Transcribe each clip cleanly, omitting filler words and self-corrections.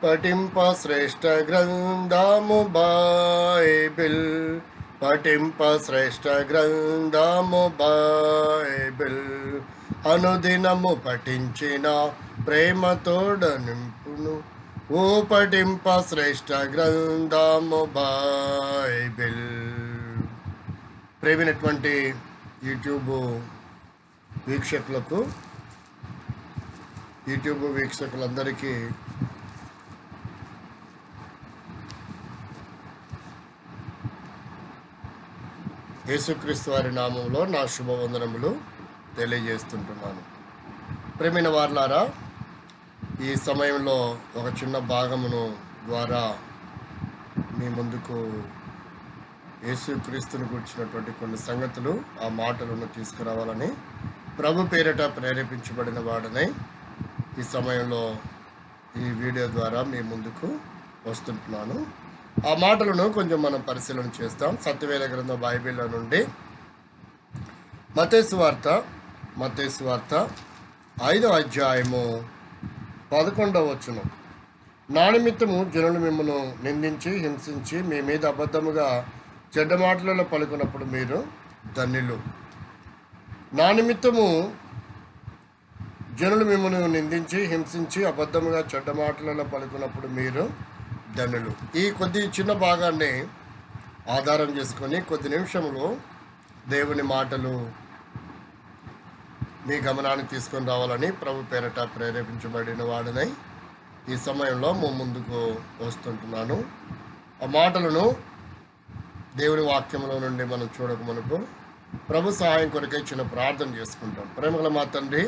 పఠింప శ్రేష్ఠ గ్రంథము బైబిల్, పఠింప శ్రేష్ఠ గ్రంథము బైబిల్. అనుదినము పఠించిన ప్రేమతోడ నింపును, ఓ పఠింప శ్రేష్ఠ గ్రంథము బైబిల్. ప్రేమైనటువంటి యూట్యూబ్ వీక్షకులందరికీ యేసుక్రీస్తు వారి నామంలో నా శుభవందనములు తెలియజేస్తుంటున్నాను. ప్రేమైన వారలారా, ఈ సమయంలో ఒక చిన్న భాగమును ద్వారా మీ ముందుకు యేసుక్రీస్తును గురించినటువంటి కొన్ని సంగతులు, ఆ మాటలను తీసుకురావాలని ప్రభు పేరిట ప్రేరేపించబడిన వాడనై ఈ సమయంలో ఈ వీడియో ద్వారా మీ ముందుకు వస్తుంటున్నాను. ఆ మాటలను కొంచెం మనం పరిశీలన చేస్తాం. సత్యవేద గ్రంథం బైబిల్లో నుండి మత్తయి సువార్త 5వ అధ్యాయము 11వ వచనం. నా నిమిత్తము జనులు మిమ్మల్ని నిందించి హింసించి మీ మీద అబద్ధముగా చెడ్డ మాటలలో పలుకున్నప్పుడు మీరు ధన్యులు. నా నిమిత్తము జనులు మిమ్మల్ని నిందించి హింసించి అబద్ధముగా చెడ్డ మాటలలో పలుకున్నప్పుడు మీరు ధన్యులు. ఈ కొద్ది చిన్న భాగాన్ని ఆధారం చేసుకొని కొద్ది నిమిషంలో దేవుని మాటలు మీ గమనానికి తీసుకొని రావాలని ప్రభు పేరట ప్రేరేపించబడిన వాడినై ఈ సమయంలో ముందుకు వస్తుంటున్నాను. ఆ మాటలను దేవుని వాక్యంలో నుండి మనం చూడక మనకు ప్రభు సహాయం కొరకై చిన్న ప్రార్థన చేసుకుంటాం. ప్రేమగల మా తండ్రి,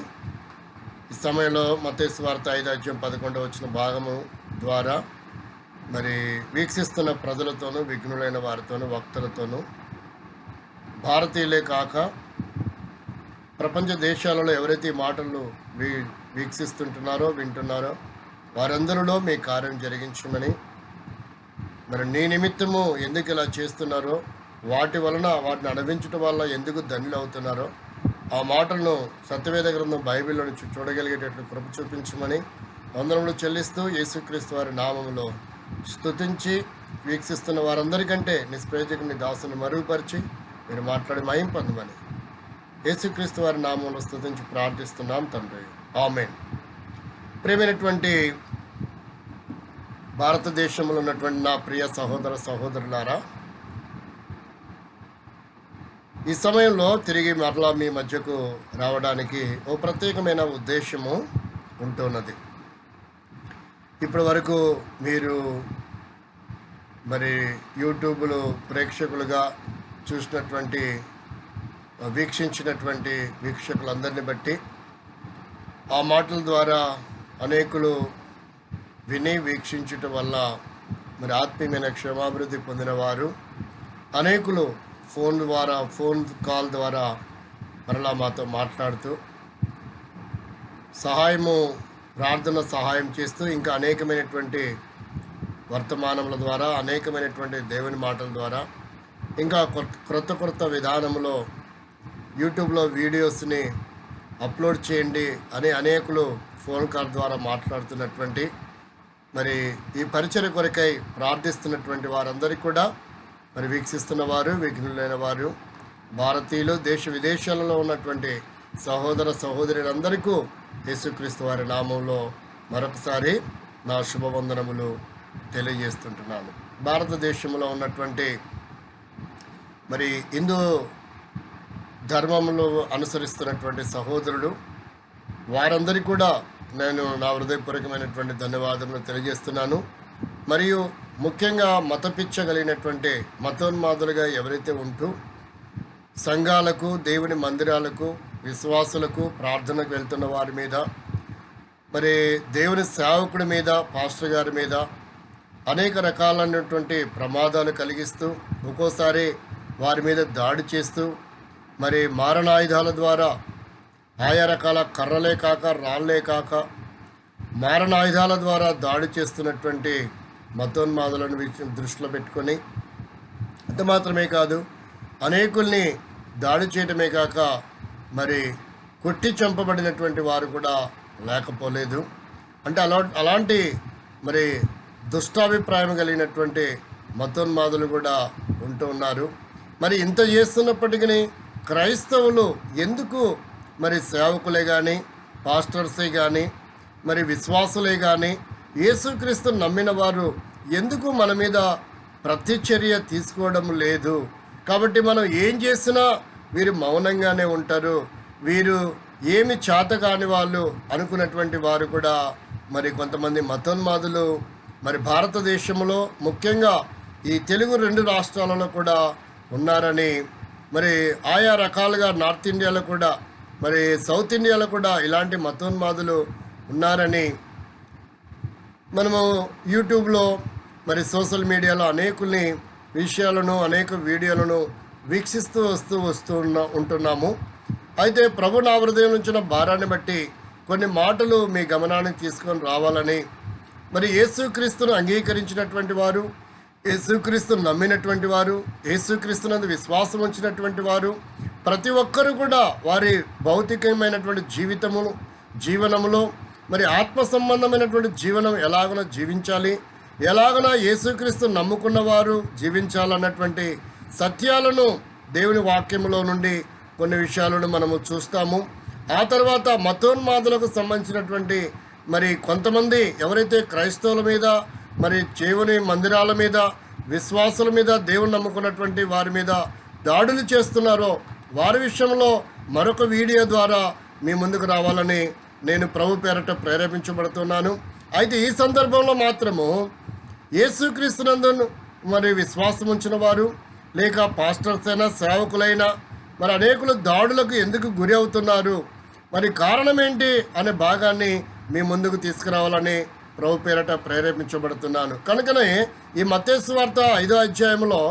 ఈ సమయంలో మత్తయి సువార్త 5వ అధ్యాయం 11వ వచ్చిన భాగము ద్వారా మరి వీక్షిస్తున్న ప్రజలతోనూ, విఘ్నులైన వారితోనూ, వక్తలతోనూ, భారతీయులే కాక ప్రపంచ దేశాలలో ఎవరైతే ఈ మాటలు వీక్షిస్తుంటున్నారో, వింటున్నారో వారందరిలో మీ కార్యం జరిగించమని, మరి నీ నిమిత్తము ఎందుకు ఇలా చేస్తున్నారో, వాటిని అనుభవించడం వల్ల ఎందుకు ధన్యులు అవుతున్నారో ఆ మాటలను సత్యవేద గ్రంథం బైబిల్లో నుంచి చూడగలిగేటట్లు కృప చూపించమని వందనములు చెల్లిస్తూ యేసుక్రీస్తు వారి నామములో స్తుతించి వీక్షిస్తున్న వారందరికంటే నిష్ప్రయోజకుని దాసుని మరుగుపరిచి మీరు మాట్లాడి మహిమ పొందమని యేసుక్రీస్తు వారి నామంలో స్తుతించి ప్రార్థిస్తున్నాం తండ్రి, ఆమేన్. ప్రియమైనటువంటి భారతదేశంలో ఉన్నటువంటి నా ప్రియ సహోదరులారా, ఈ సమయంలో తిరిగి మరలా మీ మధ్యకు రావడానికి ఓ ప్రత్యేకమైన ఉద్దేశము ఉంటున్నది. ఇప్పటి వరకు మీరు మరి యూట్యూబ్లో ప్రేక్షకులుగా చూసినటువంటి, వీక్షించినటువంటి వీక్షకులందరినీ బట్టి ఆ మాటల ద్వారా అనేకులు విని వీక్షించటం వల్ల మరి ఆత్మీయమైన క్షేమాభివృద్ధి పొందిన వారు అనేకులు ఫోన్ కాల్ ద్వారా మరలా మాతో మాట్లాడుతూ ప్రార్థన సహాయం చేస్తూ ఇంకా అనేకమైనటువంటి వర్తమానముల ద్వారా, అనేకమైనటువంటి దేవుని మాటల ద్వారా, ఇంకా క్రొత్త విధానంలో యూట్యూబ్లో వీడియోస్ని అప్లోడ్ చేయండి అని అనేకులు ఫోన్ కాల్ ద్వారా మాట్లాడుతున్నటువంటి, మరి ఈ పరిచర్య కొరకై ప్రార్థిస్తున్నటువంటి వారందరికీ కూడా, మరి వీక్షిస్తున్న వారు, విఘ్నులైన వారు, భారతీయులు, దేశ విదేశాలలో ఉన్నటువంటి సహోదర సహోదరులందరికీ యేసుక్రీస్తు వారి నామంలో మరొకసారి నా శుభవందనములు తెలియజేస్తుంటున్నాను. భారతదేశంలో ఉన్నటువంటి మరి హిందూ ధర్మంలో అనుసరిస్తున్నటువంటి సహోదరులు వారందరికీ కూడా నేను నా హృదయపూర్వకమైనటువంటి ధన్యవాదములు తెలియజేస్తున్నాను. మరియు ముఖ్యంగా మతపిచ్చగలిగినటువంటి మతోన్మాదులుగా ఎవరైతే ఉంటూ సంఘాలకు, దేవుని మందిరాలకు, విశ్వాసులకు, ప్రార్థనకు వెళ్తున్న వారి మీద, మరి దేవుని సేవకుడి మీద, పాస్టర్ గారి మీద అనేక రకాలైనటువంటి ప్రమాదాలు కలిగిస్తూ, ఒక్కోసారి వారి మీద దాడి చేస్తూ, మరి మారణాయుధాల ద్వారా ఆయా రకాల కర్రలే కాక రాళ్లే కాక మారణాయుధాల ద్వారా దాడి చేస్తున్నటువంటి మతోన్మాదులను దృష్టిలో పెట్టుకొని, అంత మాత్రమే కాదు అనేకుల్ని దాడి చేయటమే కాక మరి కొట్టి చంపబడినటువంటి వారు కూడా లేకపోలేదు. అంటే అలాంటి మరి దుష్టాభిప్రాయం కలిగినటువంటి మతోన్మాదులు కూడా ఉంటూ ఉన్నారు. మరి ఇంత చేస్తున్నప్పటికీ క్రైస్తవులు ఎందుకు మరి సేవకులే కానీ పాస్టర్సే కానీ మరి విశ్వాసులే కానీ యేసుక్రీస్తు నమ్మిన వారు ఎందుకు మన మీద ప్రతిచర్య తీసుకోవడం లేదు? కాబట్టి మనం ఏం చేసినా వీరు మౌనంగానే ఉంటారు, వీరు ఏమి చేత కాని వాళ్ళు అనుకున్నటువంటి వారు కూడా మరి కొంతమంది మతోన్మాదులు మరి భారతదేశంలో ముఖ్యంగా ఈ తెలుగు 2 రాష్ట్రాలలో కూడా ఉన్నారని, మరి ఆయా రకాలుగా నార్త్ ఇండియాలో కూడా మరి సౌత్ ఇండియాలో కూడా ఇలాంటి మతోన్మాదులు ఉన్నారని మనము యూట్యూబ్లో మరి సోషల్ మీడియాలో అనేకుల్ని విషయాలను అనేక వీడియోలను వీక్షిస్తూ ఉంటున్నాము. అయితే ప్రభు నా హృదయం నుంచిన భారాన్ని బట్టి కొన్ని మాటలు మీ గమనానికి తీసుకొని రావాలని, మరి యేసుక్రీస్తును అంగీకరించినటువంటి వారు, యేసుక్రీస్తును నమ్మినటువంటి వారు, యేసుక్రీస్తునందు విశ్వాసం ఉంచినటువంటి వారు ప్రతి ఒక్కరూ కూడా వారి భౌతికమైనటువంటి జీవనములో మరి ఆత్మ సంబంధమైనటువంటి జీవనం ఎలాగనో జీవించాలి, ఎలాగనో యేసుక్రీస్తు నమ్ముకున్న వారు జీవించాలన్నటువంటి సత్యాలను దేవుని వాక్యములో నుండి కొన్ని విషయాలను మనము చూస్తాము. ఆ తర్వాత మతోన్మాదులకు సంబంధించినటువంటి మరి కొంతమంది ఎవరైతే క్రైస్తవుల మీద మరి దేవుని మందిరాల మీద విశ్వాసుల మీద దేవుని నమ్ముకున్నటువంటి వారి మీద దాడులు చేస్తున్నారో వారి విషయంలో మరొక వీడియో ద్వారా మీ ముందుకు రావాలని నేను ప్రభు పేరట ప్రేరేపించబడుతున్నాను. అయితే ఈ సందర్భంలో మాత్రము యేసుక్రీస్తునందు మరి విశ్వాసం ఉంచిన వారు లేక పాస్టర్స్ అయినా సేవకులైనా మరి అనేకులు దాడులకు ఎందుకు గురి అవుతున్నారు, మరి కారణం ఏంటి అనే భాగాన్ని మీ ముందుకు తీసుకురావాలని ప్రభు పేరట ప్రేరేపించబడుతున్నాను. కనుకనే ఈ మత్తయి సువార్త 5వ అధ్యాయంలో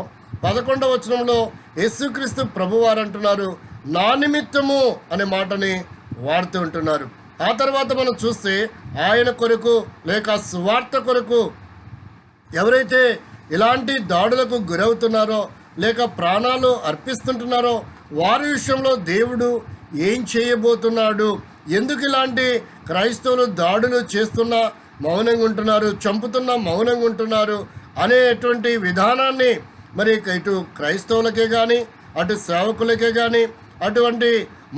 11వ వచనంలో యేసుక్రీస్తు ప్రభువారు అంటున్నారు, నా నిమిత్తము అనే మాటని వాడుతూ ఉంటున్నారు. ఆ తర్వాత మనం చూస్తే ఆయన కొరకు లేక సువార్త కొరకు ఎవరైతే ఇలాంటి దాడులకు గురవుతున్నారో లేక ప్రాణాలు అర్పిస్తుంటున్నారో వారి విషయంలో దేవుడు ఏం చేయబోతున్నాడు, ఎందుకు ఇలాంటి క్రైస్తవులు దాడులు చేస్తున్నా మౌనంగా ఉంటున్నారు, చంపుతున్నా మౌనంగా ఉంటున్నారు అనేటువంటి విధానాన్ని మరి ఇటు క్రైస్తవులకే కానీ అటు సేవకులకే కానీ అటువంటి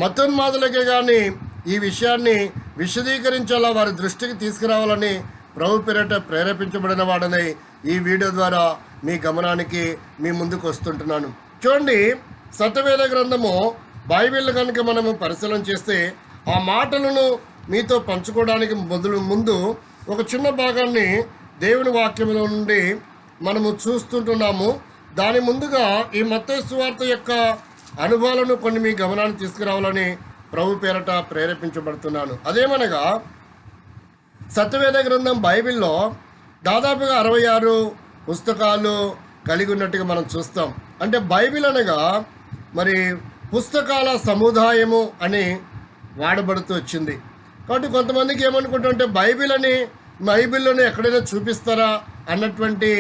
మతోన్మాదులకే కానీ ఈ విషయాన్ని విశదీకరించేలా వారి దృష్టికి తీసుకురావాలని ప్రభు పేరట ప్రేరేపించబడిన వాడని ఈ వీడియో ద్వారా మీ గమనానికి మీ ముందుకు వస్తుంటున్నాను. చూడండి, సత్యవేద గ్రంథము బైబిల్ కనుక మనము పరిశీలన చేస్తే ఆ మాటలను మీతో పంచుకోవడానికి ముందు ఒక చిన్న భాగాన్ని దేవుని వాక్యంలో నుండి మనము చూస్తుంటున్నాము. దాని ముందుగా ఈ మత్తయి సువార్త యొక్క అనుభవాలను కొన్ని మీ గమనాన్ని తీసుకురావాలని ప్రభు పేరట ప్రేరేపించబడుతున్నాను. అదేమనగా సత్యవేద గ్రంథం బైబిల్లో దాదాపుగా 66 పుస్తకాలు కలిగి ఉన్నట్టుగా మనం చూస్తాం. అంటే బైబిల్ అనగా మరి పుస్తకాల సముదాయము అని వాడబడుతూ వచ్చింది. కాబట్టి కొంతమందికి ఏమనుకుంటుంటే బైబిల్లోనే ఎక్కడైనా చూపిస్తారా అన్నటువంటి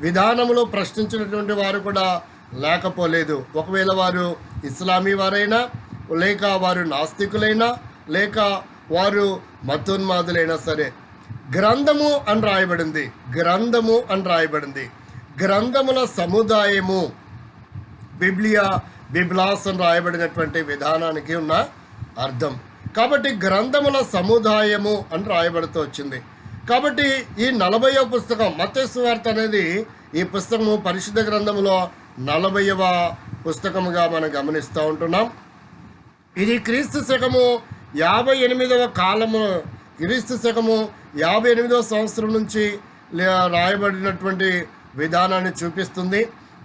విధానంలో ప్రశ్నించినటువంటి వారు కూడా లేకపోలేదు. ఒకవేళ వారు ఇస్లామీ వారైనా లేక వారు నాస్తికులైనా లేక వారు మతోన్మాదులైనా సరే గ్రంథము అని రాయబడింది, గ్రంథము అని రాయబడింది. గ్రంథముల సముదాయము బిబ్లాస్ అని రాయబడినటువంటి విధానానికి ఉన్న అర్థం. కాబట్టి గ్రంథముల సముదాయము అని రాయబడుతూ వచ్చింది. కాబట్టి ఈ 40వ పుస్తకం మత్తయి సువార్త అనేది ఈ పుస్తకము పరిశుద్ధ గ్రంథములో 40వ పుస్తకముగా మనం గమనిస్తూ ఉంటున్నాం. ఇది క్రీస్తు శకము 58వ కాలము, క్రీస్తు శకము 58వ సంవత్సరం నుంచి రాయబడినటువంటి విధానాన్ని చూపిస్తుంది.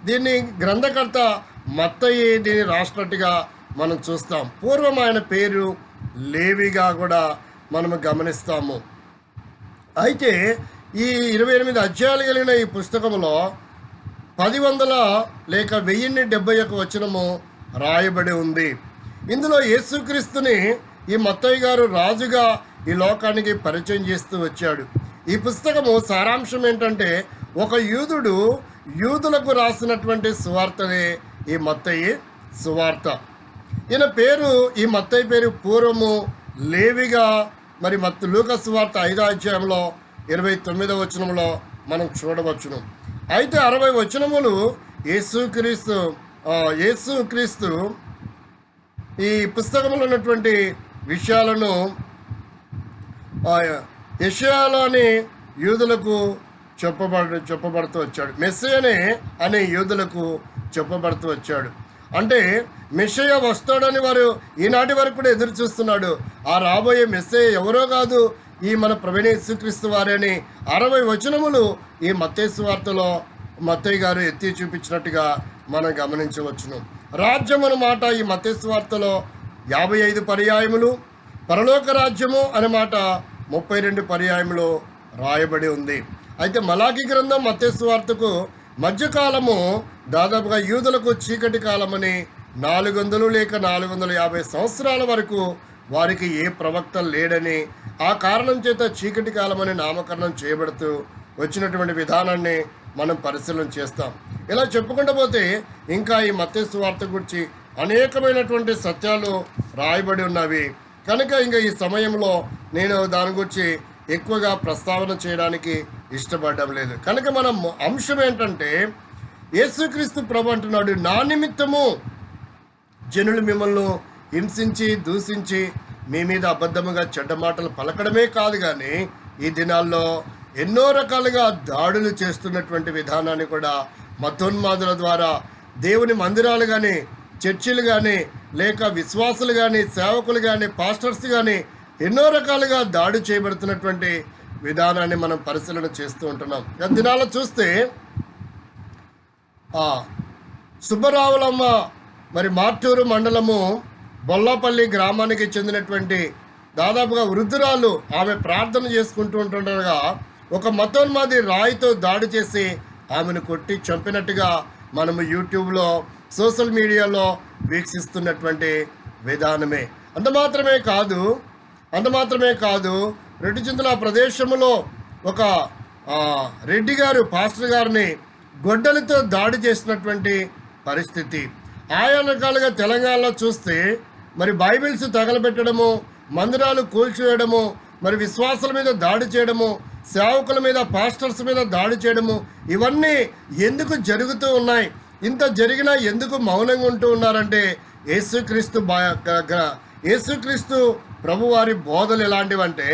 దీన్ని గ్రంథకర్త మత్తయి దీన్ని రాసినట్టుగా మనం చూస్తాం. పూర్వం ఆయన పేరు లేవిగా కూడా మనము గమనిస్తాము. అయితే ఈ 28 అధ్యాయాలు కలిగిన ఈ పుస్తకంలో 1000 లేక 1071 వచనము రాయబడి ఉంది. ఇందులో యేసుక్రీస్తుని ఈ మత్తయి గారు రాజుగా ఈ లోకానికి పరిచయం చేస్తూ వచ్చాడు. ఈ పుస్తకము సారాంశం ఏంటంటే ఒక యూదుడు యూదులకు రాసినటువంటి సువార్తనే ఈ మత్తయి సువార్త. ఈయన పేరు ఈ మత్తయి పేరు పూర్వము లేవిగా మరి లూకా సువార్త 5వ అధ్యాయంలో 29వ వచనంలో మనం చూడవచ్చును. అయితే 60 వచనములు యేసుక్రీస్తు ఈ పుస్తకంలో ఉన్నటువంటి విషయాలను యెషయాలోని యూదులకు చెప్పబడుతూ వచ్చాడు. మెస్సీయనే అనే యూదులకు చెప్పబడుతూ వచ్చాడు. అంటే మెస్సయ్య వస్తాడని వారు ఈనాటి వరకు కూడా ఎదురు చూస్తున్నాడు. ఆ రాబోయే మెస్సయ్య ఎవరో కాదు, ఈ మన ప్రభువైన యేసుక్రీస్తు వారని 60 వచనములు ఈ మత్తయి సువార్తలో మత్తయి గారు ఎత్తి చూపించినట్టుగా మనం గమనించవచ్చును. రాజ్యం అన్నమాట ఈ మత్తయి సువార్తలో 55 పర్యాయములు, పరలోక రాజ్యము అనే మాట 32 పర్యాయములు రాయబడి ఉంది. అయితే మలాకి గ్రంథం మత్తయి సువార్తకు మధ్యకాలము దాదాపుగా యూదులకు చీకటి కాలమని 400 లేక 450 సంవత్సరాల వరకు వారికి ఏ ప్రవక్త లేడని, ఆ కారణం చేత చీకటి కాలమని నామకరణం చేయబడుతూ వచ్చినటువంటి విధానాన్ని మనం పరిశీలన చేస్తాం. ఇలా చెప్పుకుంటూ పోతే ఇంకా ఈ మత్తయి సువార్త గురించి అనేకమైనటువంటి సత్యాలు రాయబడి ఉన్నవి కనుక ఇంకా ఈ సమయంలో నేను దాని గురించి ఎక్కువగా ప్రస్తావన చేయడానికి ఇష్టపడడం లేదు. కనుక మనం అంశం ఏంటంటే, యేసుక్రీస్తు ప్రభు అంటున్నాడు, నా నిమిత్తము జనులు మిమ్మల్ని హింసించి దూషించి మీ మీద అబద్ధముగా చెడ్డ మాటలు పలకడమే కాదు, కానీ ఈ దినాల్లో ఎన్నో రకాలుగా దాడులు చేస్తున్నటువంటి విధానాన్ని కూడా మతోన్మాదుల ద్వారా దేవుని మందిరాలు కానీ, చర్చిలు కానీ, లేక విశ్వాసులు కానీ, సేవకులు కానీ, పాస్టర్స్ కానీ ఎన్నో రకాలుగా దాడి చేయబడుతున్నటువంటి విధానాన్ని మనం పరిశీలన చేస్తూ ఉంటున్నాం. గత దినాల్లో చూస్తే సుబ్బరావులమ్మ మరి మార్టూరు మండలము బొల్లపల్లి గ్రామానికి చెందినటువంటి దాదాపుగా వృద్ధురాలు ఆమె ప్రార్థన చేసుకుంటూ ఉంటుండగా ఒక మతోన్మాది రాయితో దాడి చేసి ఆమెను కొట్టి చంపినట్టుగా మనము యూట్యూబ్లో సోషల్ మీడియాలో వీక్షిస్తున్నటువంటి విధానమే. అంత మాత్రమే కాదు రెడ్డిచింతల ప్రదేశంలో ఒక రెడ్డి గారు పాస్టర్ గారిని గొడ్డలితో దాడి చేసినటువంటి పరిస్థితి. ఆయా రకాలుగా తెలంగాణలో చూస్తే మరి బైబిల్స్ తగలబెట్టడము, మందిరాలు కూల్చివేయడము, మరి విశ్వాసుల మీద దాడి చేయడము, సేవకుల మీద, పాస్టర్స్ మీద దాడి చేయడము, ఇవన్నీ ఎందుకు జరుగుతూ ఉన్నాయి? ఇంత జరిగినా ఎందుకు మౌనంగా ఉంటూ ఉన్నారంటే యేసుక్రీస్తు ప్రభువారి బోధలు ఎలాంటివంటే,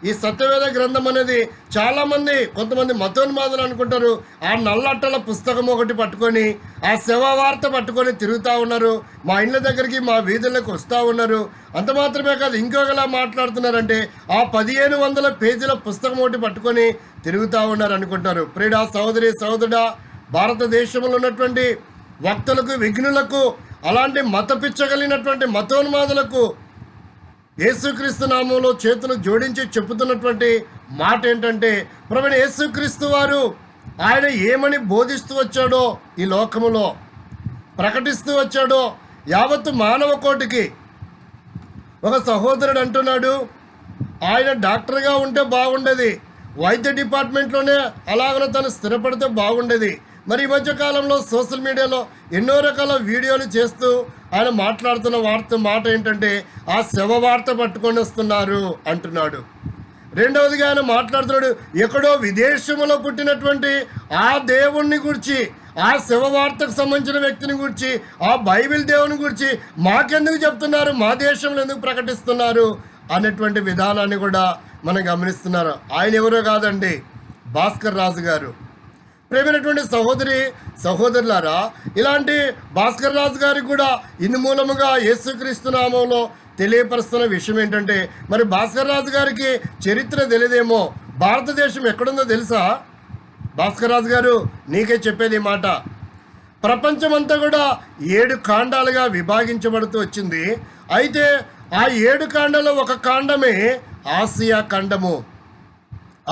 ఈ సత్యవేద గ్రంథం అనేది కొంతమంది మతోన్మాదులు అనుకుంటారు, ఆ నల్లట్టల పుస్తకం ఒకటి పట్టుకొని ఆ శవవార్త పట్టుకొని తిరుగుతూ ఉన్నారు, మా ఇళ్ళ దగ్గరికి మా వీధులకు వస్తూ ఉన్నారు. అంత మాత్రమే కాదు, ఇంకొకలా మాట్లాడుతున్నారంటే ఆ 1500 పేజీల పుస్తకం ఒకటి పట్టుకొని తిరుగుతూ ఉన్నారు అనుకుంటారు. ప్రియుడా సహోదరి సహోదరుడా, భారతదేశంలో ఉన్నటువంటి వక్తలకు, విఘ్నులకు, అలాంటి మత పిచ్చగలిగినటువంటి మతోన్మాదులకు యేసుక్రీస్తు నామంలో చేతులు జోడించి చెప్పుతున్నటువంటి మాట ఏంటంటే, ప్రభువైన యేసుక్రీస్తు వారు ఆయన ఏమని బోధిస్తూ వచ్చాడో, ఈ లోకములో ప్రకటిస్తూ వచ్చాడో యావత్తు మానవ కోటికి. ఒక సహోదరుడు అంటున్నాడు, ఆయన డాక్టర్గా ఉంటే బాగుండేది, వైద్య డిపార్ట్మెంట్లోనే అలాగనే తను స్థిరపడితే బాగుండేది. మరి ఈ మధ్యకాలంలో సోషల్ మీడియాలో ఎన్నో రకాల వీడియోలు చేస్తూ ఆయన మాట్లాడుతున్న మాట ఏంటంటే, ఆ శవ వార్త పట్టుకొని వస్తున్నారు అంటున్నాడు. రెండవదిగా ఆయన మాట్లాడుతున్నాడు, ఎక్కడో విదేశంలో పుట్టినటువంటి ఆ దేవుణ్ణి గురించి, ఆ శవ వార్తకు సంబంధించిన వ్యక్తిని గురించి, ఆ బైబిల్ దేవుని గురించి మాకెందుకు చెప్తున్నారు, మా దేశంలో ఎందుకు ప్రకటిస్తున్నారు అనేటువంటి విధానాన్ని కూడా మనం గమనిస్తున్నారు. ఆయన ఎవరో కాదండి, భాస్కర్ రాజు గారు. ప్రేమైనటువంటి సహోదరులారా, ఇలాంటి భాస్కర్ రాజు గారికి కూడా ఇందు మూలముగా యేసుక్రీస్తు నామంలో తెలియపరుస్తున్న విషయం ఏంటంటే, మరి భాస్కర్ రాజు గారికి చరిత్ర తెలియదేమో, భారతదేశం ఎక్కడుందో తెలుసా? భాస్కర్ రాజు గారు, నీకే చెప్పేది మాట. ప్రపంచమంతా కూడా 7 ఖండాలుగా విభాగించబడుతూ వచ్చింది. అయితే ఆ 7 ఖండాల్లో ఒక ఖండమే ఆసియా ఖండము.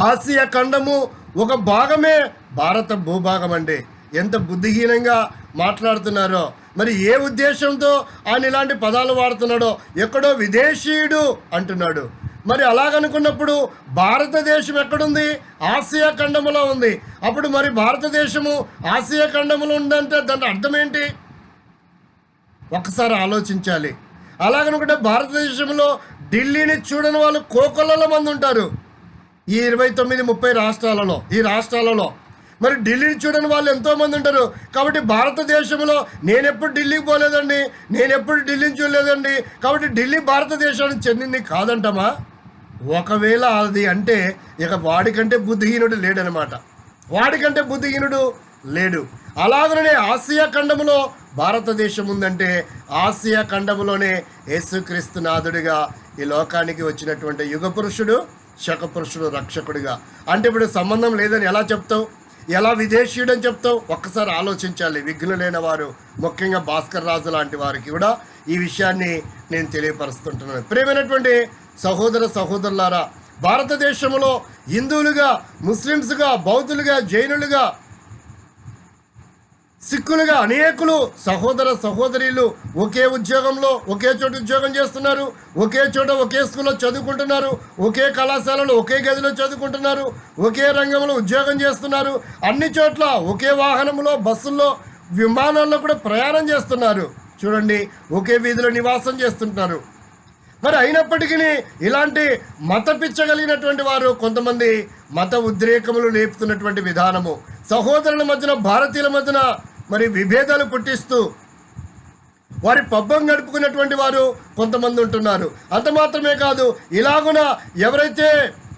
ఆసియా ఖండము ఒక భాగమే భారత భూభాగం అండి. ఎంత బుద్ధిహీనంగా మాట్లాడుతున్నారో, మరి ఏ ఉద్దేశంతో ఆయన ఇలాంటి పదాలు వాడుతున్నాడో. ఎక్కడో విదేశీయుడు అంటున్నాడు. మరి అలాగనుకున్నప్పుడు భారతదేశం ఎక్కడుంది? ఆసియా ఖండములో ఉంది. అప్పుడు మరి భారతదేశము ఆసియా ఖండములో ఉందంటే దాని అర్థం ఏంటి? ఒకసారి ఆలోచించాలి. అలాగనుకుంటే భారతదేశంలో ఢిల్లీని చూడని వాళ్ళు కోకొల్లల మంది ఉంటారు. ఈ 29-30 రాష్ట్రాలలో, ఈ రాష్ట్రాలలో మరి ఢిల్లీని చూడని వాళ్ళు ఎంతోమంది ఉంటారు. కాబట్టి భారతదేశంలో నేనెప్పుడు ఢిల్లీకి పోలేదండి, నేనెప్పుడు ఢిల్లీని చూడలేదండి, కాబట్టి ఢిల్లీ భారతదేశానికి చెందింది కాదంటమా? ఒకవేళ అది అంటే ఇక వాడికంటే బుద్ధిహీనుడు లేడనమాట, వాడికంటే బుద్ధిహీనుడు లేడు. అలాగనే ఆసియా ఖండంలో భారతదేశం ఉందంటే ఆసియా ఖండంలోనే యేసుక్రీస్తు నాథుడిగా ఈ లోకానికి వచ్చినటువంటి యుగ పురుషుడు, శక పురుషుడు, రక్షకుడిగా. అంటే ఇప్పుడు సంబంధం లేదని ఎలా చెప్తావు, ఎలా విదేశీయుడని చెప్తావు? ఒక్కసారి ఆలోచించాలి. విఘ్నులైన వారు, ముఖ్యంగా భాస్కర్ రాజు లాంటి వారికి కూడా ఈ విషయాన్ని నేను తెలియపరుస్తుంటున్నాను. ప్రియమైనటువంటి సహోదర సహోదరులారా, భారతదేశంలో హిందువులుగా, ముస్లిమ్స్గా, బౌద్ధులుగా, జైనులుగా, సిక్కులుగా అనేకులు సహోదర సహోదరీలు ఒకే ఉద్యోగంలో, ఒకే చోట ఉద్యోగం చేస్తున్నారు, ఒకే చోట ఒకే స్కూల్లో చదువుకుంటున్నారు, ఒకే కళాశాలలో ఒకే గదిలో చదువుకుంటున్నారు, ఒకే రంగంలో ఉద్యోగం చేస్తున్నారు, అన్ని చోట్ల ఒకే వాహనంలో, బస్సుల్లో, విమానాల్లో కూడా ప్రయాణం చేస్తున్నారు. చూడండి, ఒకే వీధిలో నివాసం చేస్తుంటున్నారు. మరి అయినప్పటికీ ఇలాంటి మత పిచ్చగలిగినటువంటి వారు కొంతమంది మత ఉద్రేకములు లేపుతున్నటువంటి విధానము, సహోదరుల మధ్యన, భారతీయుల మధ్యన మరి విభేదాలు పుట్టిస్తూ వారి పబ్బం గడుపుకున్నటువంటి వారు కొంతమంది ఉంటున్నారు. అంత మాత్రమే కాదు, ఇలాగున ఎవరైతే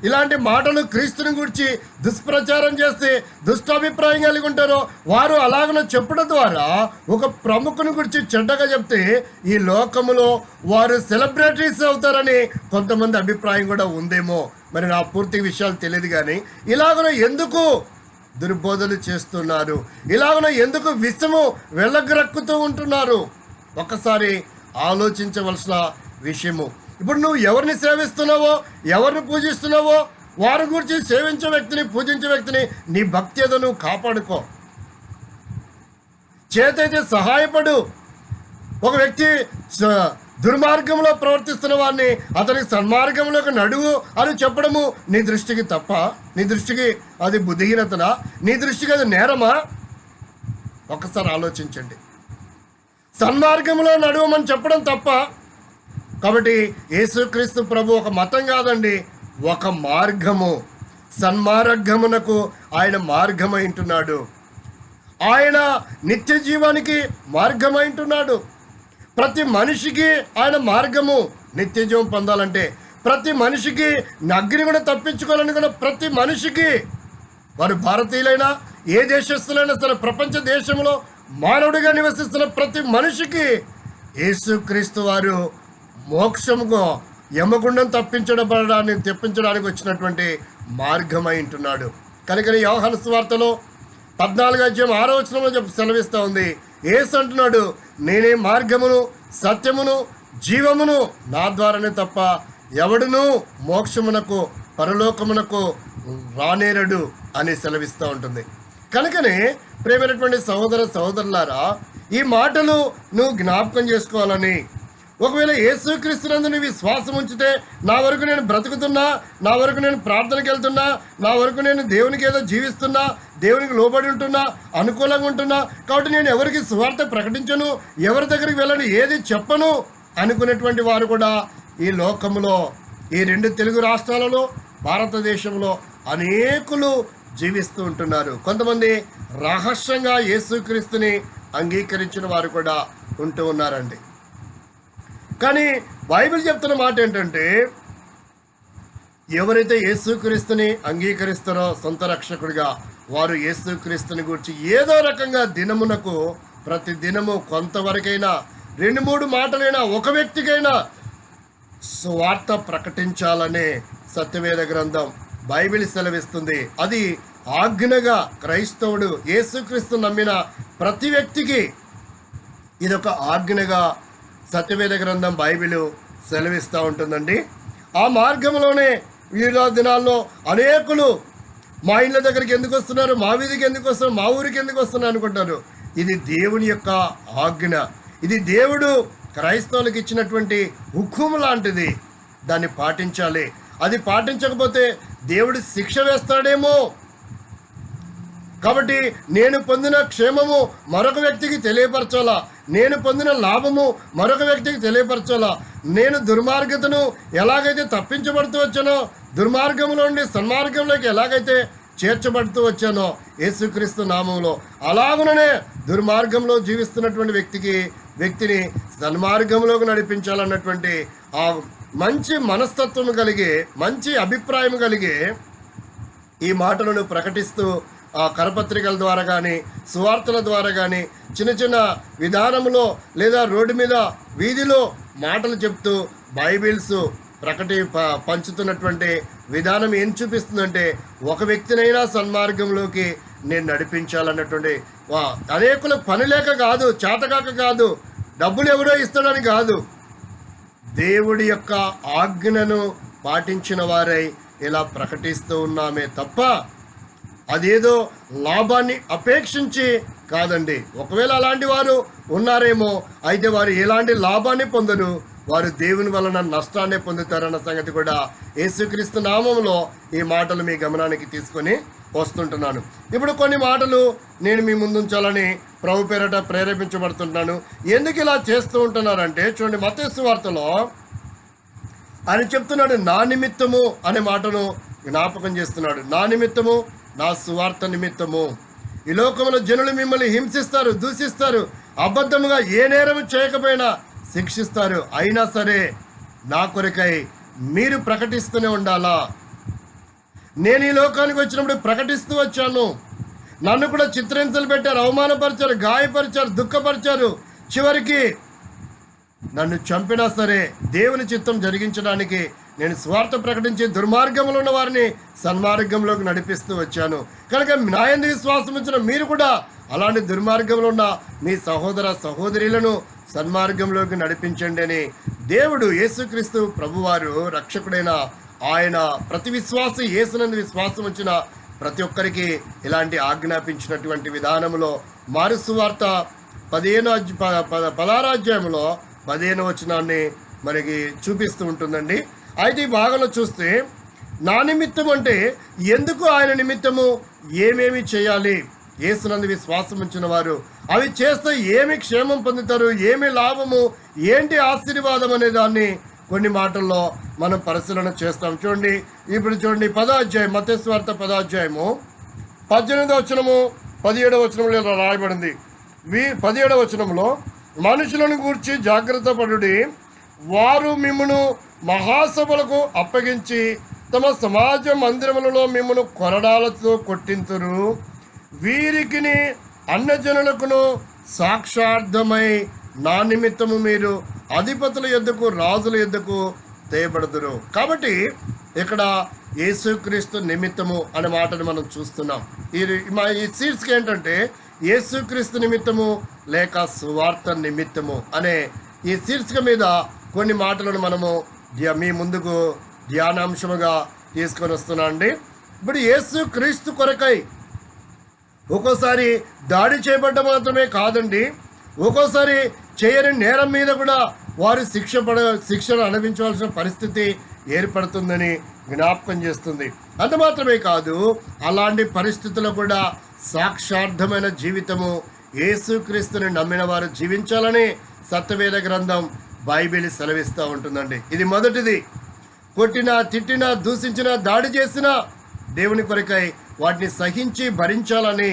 ఇలాంటి మాటలు క్రీస్తుని గురించి దుష్ప్రచారం చేస్తే దుష్టాభిప్రాయం కలిగి ఉంటారో వారు అలాగన చెప్పడం ద్వారా ఒక ప్రముఖుని గురించి చెడ్డగా చెప్తే ఈ లోకములో వారు సెలబ్రిటీస్ అవుతారని కొంతమంది అభిప్రాయం కూడా ఉందేమో. మరి నా పూర్తి విషయాలు తెలియదు, కానీ ఇలాగన ఎందుకు దుర్బోధలు చేస్తున్నారు, ఇలాగన ఎందుకు విషము వెళ్ళగ్రక్కుతూ ఉంటున్నారు? ఒక్కసారి ఆలోచించవలసిన విషయము. ఇప్పుడు నువ్వు ఎవరిని సేవిస్తున్నావో, ఎవరిని పూజిస్తున్నావో వారి గురించి సేవించే వ్యక్తిని, పూజించే వ్యక్తిని నీ భక్తి ఏదో నువ్వు కాపాడుకో. చేతైతే సహాయపడు. ఒక వ్యక్తి దుర్మార్గంలో ప్రవర్తిస్తున్న వారిని అతనికి సన్మార్గంలోకి నడువు అని చెప్పడము నీ దృష్టికి తప్ప? నీ దృష్టికి అది బుద్ధిహీనతనా? నీ దృష్టికి అది నేరమా? ఒక్కసారి ఆలోచించండి. సన్మార్గంలో నడువమని చెప్పడం తప్ప? కాబట్టి యేసుక్రీస్తు ప్రభు ఒక మతం కాదండి, ఒక మార్గము. సన్మార్గమునకు ఆయన మార్గమైంటున్నాడు. ఆయన నిత్య జీవానికి మార్గమైంటున్నాడు. ప్రతి మనిషికి ఆయన మార్గము. నిత్య జీవం పొందాలంటే ప్రతి మనిషికి, అగ్ని కూడా తప్పించుకోవాలని కూడా ప్రతి మనిషికి, వారు భారతీయులైనా ఏ దేశస్తులైనా సరే, ప్రపంచ దేశంలో మానవుడిగా నివసిస్తున్న ప్రతి మనిషికి యేసుక్రీస్తు వారు మోక్షముగా యమగుండం తెప్పించడానికి వచ్చినటువంటి మార్గమై ఉంటున్నాడు. కనుక యోహాను సువార్తలో 14:6 సెలవిస్తూ ఉంది. యేసు అంటున్నాడు, నేనే మార్గమును, సత్యమును, జీవమును, నా ద్వారానే తప్ప ఎవడును మోక్షమునకు, పరలోకమునకు రానేరడు అని సెలవిస్తూ ఉంటుంది. కనుకనే ప్రియమైనటువంటి సహోదర సహోదరులారా, ఈ మాటలు నువ్వు జ్ఞాపకం చేసుకోవాలని. ఒకవేళ యేసుక్రీస్తునందు నువ్వు విశ్వాసం ఉంచితే, నా వరకు నేను బ్రతుకుతున్నా, నా వరకు నేను ప్రార్థనకి వెళ్తున్నా, నా వరకు నేను దేవునికి ఏదో జీవిస్తున్నా, దేవునికి లోబడి ఉంటున్నా, అనుకూలంగా ఉంటున్నా, కాబట్టి నేను ఎవరికి సువార్త ప్రకటించను, ఎవరి దగ్గరికి వెళ్ళను, ఏది చెప్పను అనుకునేటువంటి వారు కూడా ఈ లోకంలో, ఈ 2 తెలుగు రాష్ట్రాలలో, భారతదేశంలో అనేకులు జీవిస్తూ ఉంటున్నారు. కొంతమంది రహస్యంగా యేసుక్రీస్తుని అంగీకరించిన వారు కూడా ఉంటూ ఉన్నారండి. కానీ బైబిల్ చెప్తున్న మాట ఏంటంటే, ఎవరైతే యేసుక్రీస్తుని అంగీకరిస్తారో సొంత రక్షకుడిగా, వారు యేసుక్రీస్తుని గురించి ఏదో రకంగా దినమునకు, ప్రతి దినము కొంతవరకైనా, 2-3 మాటలైనా, ఒక వ్యక్తికైనా సువార్త ప్రకటించాలనే సత్యవేద గ్రంథం బైబిల్ సెలవిస్తుంది. అది ఆజ్ఞగా క్రైస్తవుడు, యేసుక్రీస్తు నమ్మిన ప్రతి వ్యక్తికి ఇదొక ఆజ్ఞగా సత్యవేద గ్రంథం బైబిల్ సెలవిస్తూ ఉంటుందండి. ఆ మార్గంలోనే వీళ్ళ దినాల్లో అనేకులు మా ఇళ్ళ దగ్గరికి ఎందుకు వస్తున్నారు, మా వీధికి ఎందుకు వస్తున్నారు, మా ఊరికి ఎందుకు వస్తున్నారు అనుకుంటారు. ఇది దేవుని యొక్క ఆజ్ఞ. ఇది దేవుడు క్రైస్తవులకు ఇచ్చినటువంటి హుకుం లాంటిది. దాన్ని పాటించాలి. అది పాటించకపోతే దేవుడు శిక్ష వేస్తాడేమో. కాబట్టి నేను పొందిన క్షేమము మరొక వ్యక్తికి తెలియపరచాలా, నేను పొందిన లాభము మరొక వ్యక్తికి తెలియపరచాలా, నేను దుర్మార్గతను ఎలాగైతే తప్పించబడుతూ వచ్చానో దుర్మార్గంలో నుండి సన్మార్గంలోకి ఎలాగైతే చేర్చబడుతూ వచ్చానో యేసుక్రీస్తు నామంలో, అలాగుననే దుర్మార్గంలో జీవిస్తున్నటువంటి వ్యక్తిని సన్మార్గంలోకి నడిపించాలన్నటువంటి ఆ మంచి మనస్తత్వం కలిగి, మంచి అభిప్రాయం కలిగి ఈ మాటలను ప్రకటిస్తూ కరపత్రికల ద్వారా కానీ, సువార్తల ద్వారా కానీ, చిన్న చిన్న విధానంలో లేదా రోడ్డు మీద వీధిలో మాటలు చెప్తూ బైబిల్స్ పంచుతున్నటువంటి విధానం ఏం చూపిస్తుందంటే, ఒక వ్యక్తినైనా సన్మార్గంలోకి నేను నడిపించాలన్నటువంటి, అనేకులకు పని లేక కాదు, చేతకాక కాదు, డబ్బులు ఎవరో ఇస్తాడని కాదు, దేవుడి యొక్క ఆజ్ఞను పాటించిన వారై ఇలా ప్రకటిస్తూ ఉన్నామే తప్ప అదేదో లాభాన్ని అపేక్షించి కాదండి. ఒకవేళ అలాంటి వారు ఉన్నారేమో, అయితే వారు ఎలాంటి లాభాన్ని పొందరు, వారు దేవుని వలన నష్టాన్ని పొందుతారన్న సంగతి కూడా యేసుక్రీస్తు నామంలో ఈ మాటలు మీ గమనానికి తీసుకొని వస్తుంటున్నాను. ఇప్పుడు కొన్ని మాటలు నేను మీ ముందుంచాలని ప్రభు పేరట ప్రేరేపించబడుతుంటున్నాను. ఎందుకు ఇలా చేస్తూ ఉంటున్నారంటే, చూడండి, మత్తయి సువార్తలో ఆయన చెప్తున్నాడు, నా నిమిత్తము అనే మాటను జ్ఞాపకం చేస్తున్నాడు. నా నిమిత్తము, నా సువార్త నిమిత్తము ఈ లోకంలో జనులు మిమ్మల్ని హింసిస్తారు, దూషిస్తారు, అబద్ధముగా ఏ నేరము చేయకపోయినా శిక్షిస్తారు. అయినా సరే నా కొరకై మీరు ప్రకటిస్తూనే ఉండాలా. నేను ఈ లోకానికి వచ్చినప్పుడు ప్రకటిస్తూ వచ్చాను. నన్ను కూడా చిత్రహింసలు పెట్టారు, అవమానపరిచారు, గాయపరిచారు, దుఃఖపరిచారు. చివరికి నన్ను చంపినా సరే దేవుని చిత్తం జరిగించడానికి నేను స్వార్థ ప్రకటించి దుర్మార్గంలో ఉన్న వారిని సన్మార్గంలోకి నడిపిస్తూ వచ్చాను. కనుక నా యందు విశ్వాసం ఉంచిన మీరు కూడా అలాంటి దుర్మార్గంలో ఉన్న మీ సహోదర సహోదరులను సన్మార్గంలోకి నడిపించండి అని దేవుడు యేసుక్రీస్తు ప్రభువారు రక్షకుడైన ఆయన ప్రతి విశ్వాసి, యేసునందు విశ్వాసం ఉంచిన ప్రతి ఒక్కరికి ఇలాంటి ఆజ్ఞాపించినటువంటి విధానంలో మార్కు సువార్త 16వ అధ్యాయంలో 15వ వచనాన్ని మనకి చూపిస్తూ ఉంటుందండి. అయితే ఈ భాగంలో చూస్తే నా నిమిత్తం అంటే ఎందుకు, ఆయన నిమిత్తము ఏమేమి చేయాలి, యేసునందు విశ్వాసం ఉంచిన వారు అవి చేస్తే ఏమి క్షేమం పొందుతారు, ఏమి లాభము, ఏంటి ఆశీర్వాదం అనే దాన్ని కొన్ని మాటల్లో మనం పరిశీలన చేస్తాం. చూడండి, ఇప్పుడు చూడండి, 10వ అధ్యాయం, మత్తయి సువార్త 10వ అధ్యాయము 18వ వచనము 17వ వచనంలో ఇలా రాయబడింది. 17వ వచనంలో, మనుషులను గూర్చి జాగ్రత్త పడుడి, వారు మిమ్మును మహాసభలకు అప్పగించి తమ సమాజ మందిరములలో మిమ్మును కొరడాలతో కొట్టింతురు. వీరికిని అన్యజనులకును సాక్షార్థమై నా నిమిత్తము మీరు అధిపతుల యొద్దకు, రాజుల యొద్దకు తేబడుదురు. కాబట్టి ఇక్కడ యేసుక్రీస్తు నిమిత్తము అనే మాటను మనం చూస్తున్నాం. ఈ సీట్స్కి ఏంటంటే యేసుక్రీస్తు నిమిత్తము లేక సువార్త నిమిత్తము అనే ఈ శీర్షిక మీద కొన్ని మాటలను మనము మీ ముందుకు ధ్యానాంశముగా తీసుకొని వస్తున్నా అండి. ఇప్పుడు యేసుక్రీస్తు కొరకై ఒక్కోసారి దాడి చేయబడ్డ మాత్రమే కాదండి, ఒక్కోసారి చేయని నేరం మీద కూడా వారు శిక్షను అనుభవించవలసిన పరిస్థితి ఏర్పడుతుందని జ్ఞాపకం చేస్తుంది. అంత మాత్రమే కాదు, అలాంటి పరిస్థితుల్లో కూడా సాక్షార్థమైన జీవితము యేసుక్రీస్తుని నమ్మిన వారు జీవించాలని సత్యవేద గ్రంథం బైబిల్ సెలవిస్తూ ఉంటుందండి. ఇది మొదటిది. కొట్టినా, తిట్టినా, దూషించినా, దాడి చేసినా దేవుని కొరకై వాటిని సహించి భరించాలని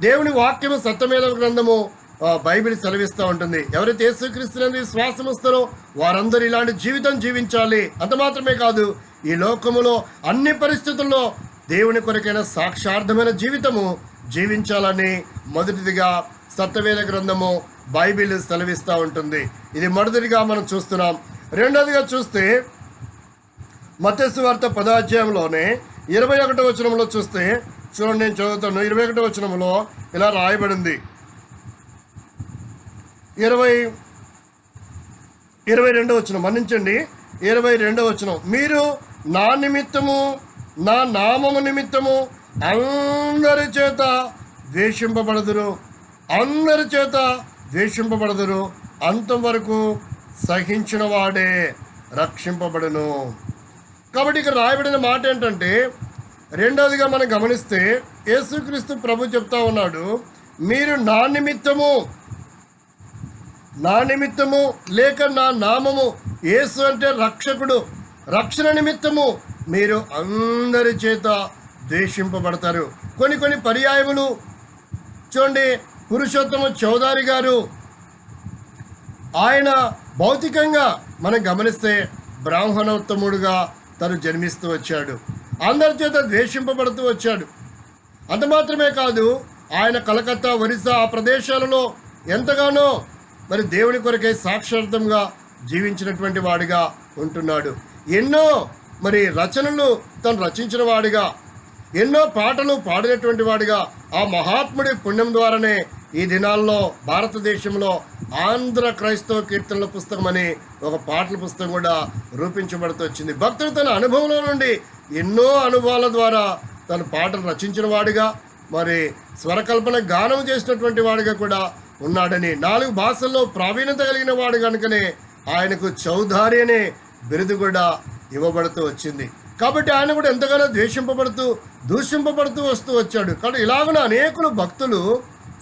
దేవుని వాక్యము సత్యవేద గ్రంథము బైబిల్ సెలవిస్తూ ఉంటుంది. ఎవరైతే యేసుక్రీస్తునందు విశ్వాసం వస్తారో వారందరూ ఇలాంటి జీవితం జీవించాలి. అంత మాత్రమే కాదు, ఈ లోకములో అన్ని పరిస్థితుల్లో దేవుని కొరకైన సాక్షార్థమైన జీవితము జీవించాలని మొదటిదిగా సత్యవేద గ్రంథము బైబిల్ సెలవిస్తూ ఉంటుంది. ఇది మొదటిగా మనం చూస్తున్నాం. రెండవదిగా చూస్తే మత్తయి సువార్త 10వ అధ్యాయంలోనే 21వ వచనంలో చూస్తే, చూడండి, నేను చదువుతాను. 21వ వచనంలో ఇలా రాయబడింది. 22వ వచనం, మన్నించండి, 22వ వచనం, మీరు నా నిమిత్తము, నా నామము నిమిత్తము అందరి చేత ద్వేషింపబడదురు, అందరి చేత ద్వేషింపబడదురు, అంతం వరకు సహించిన వాడే రక్షింపబడును. కాబట్టి ఇక్కడ రాయబడిన మాట ఏంటంటే, రెండవదిగా మనం గమనిస్తే యేసుక్రీస్తు ప్రభు చెప్తా ఉన్నాడు, మీరు నా నిమిత్తము లేక నా నామము, యేసు అంటే రక్షకుడు, రక్షణ నిమిత్తము మీరు అందరి చేత ద్వేషింపబడతారు. కొన్ని పర్యాయములు చూడండి. పురుషోత్తమ చౌదరి గారు, ఆయన భౌతికంగా మనం గమనిస్తే బ్రాహ్మణోత్తముడుగా తను జన్మిస్తూ వచ్చాడు, అందరి చేత ద్వేషింపబడుతూ వచ్చాడు. అంత మాత్రమే కాదు, ఆయన కలకత్తా, ఒరిస్సా ఆ ప్రదేశాలలో ఎంతగానో మరి దేవుని కొరకే సాక్షార్థంగా జీవించినటువంటి వాడిగా ఉంటున్నాడు. ఎన్నో మరి రచనలు తను రచించిన వాడిగా, ఎన్నో పాటలు పాడినటువంటి వాడిగా, ఆ మహాత్ముడి పుణ్యం ద్వారానే ఈ దినాల్లో భారతదేశంలో ఆంధ్ర క్రైస్తవ కీర్తనల పుస్తకం అని ఒక పాటల పుస్తకం కూడా రూపించబడుతూ వచ్చింది. భక్తుడు తన అనుభవంలో నుండి ఎన్నో అనుభవాల ద్వారా తన పాటలు రచించిన వాడిగా, మరి స్వరకల్పన గానం చేసినటువంటి వాడిగా కూడా ఉన్నాడని, 4 భాషల్లో ప్రావీణ్యత కలిగిన వాడు కనుకనే ఆయనకు చౌధారి అనే బిరుదు కూడా ఇవ్వబడుతూ వచ్చింది. కాబట్టి ఆయన కూడా ఎంతగానో ద్వేషింపబడుతూ దూషింపబడుతూ వస్తూ వచ్చాడు. కాబట్టి ఇలాగున అనేకులు భక్తులు,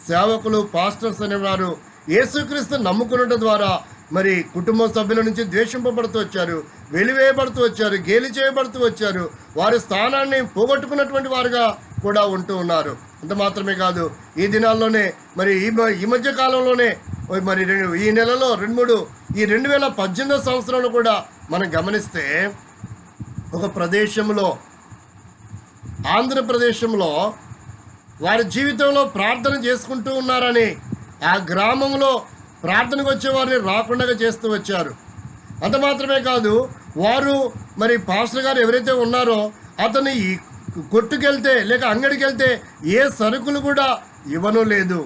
సేవకులు, పాస్టర్స్ అనేవారు యేసుక్రీస్తు నమ్ముకునడం ద్వారా మరి కుటుంబ సభ్యుల నుంచి ద్వేషింపబడుతూ వచ్చారు, వెలివేయబడుతూ వచ్చారు, గేలి చేయబడుతూ వచ్చారు, వారి స్థానాన్ని పోగొట్టుకున్నటువంటి వారుగా కూడా ఉంటూ ఉన్నారు. అంత మాత్రమే కాదు, ఈ దినాల్లోనే మరి ఈ మధ్య కాలంలోనే మరి ఈ నెలలో 2018 సంవత్సరంలో కూడా మనం గమనిస్తే ఒక ప్రదేశంలో, ఆంధ్రప్రదేశంలో వారి జీవితంలో ప్రార్థన చేసుకుంటూ ఉన్నారని ఆ గ్రామంలో ప్రార్థనకు వచ్చే వారిని రాకుండా చేస్తూ వచ్చారు. అంత మాత్రమే కాదు, వారు మరి పాస్టర్ గారు ఎవరైతే ఉన్నారో అతను ఈ కొట్టుకెళ్తే లేక అంగడికి వెళ్తే ఏ సరుకులు కూడా ఇవ్వను లేదు.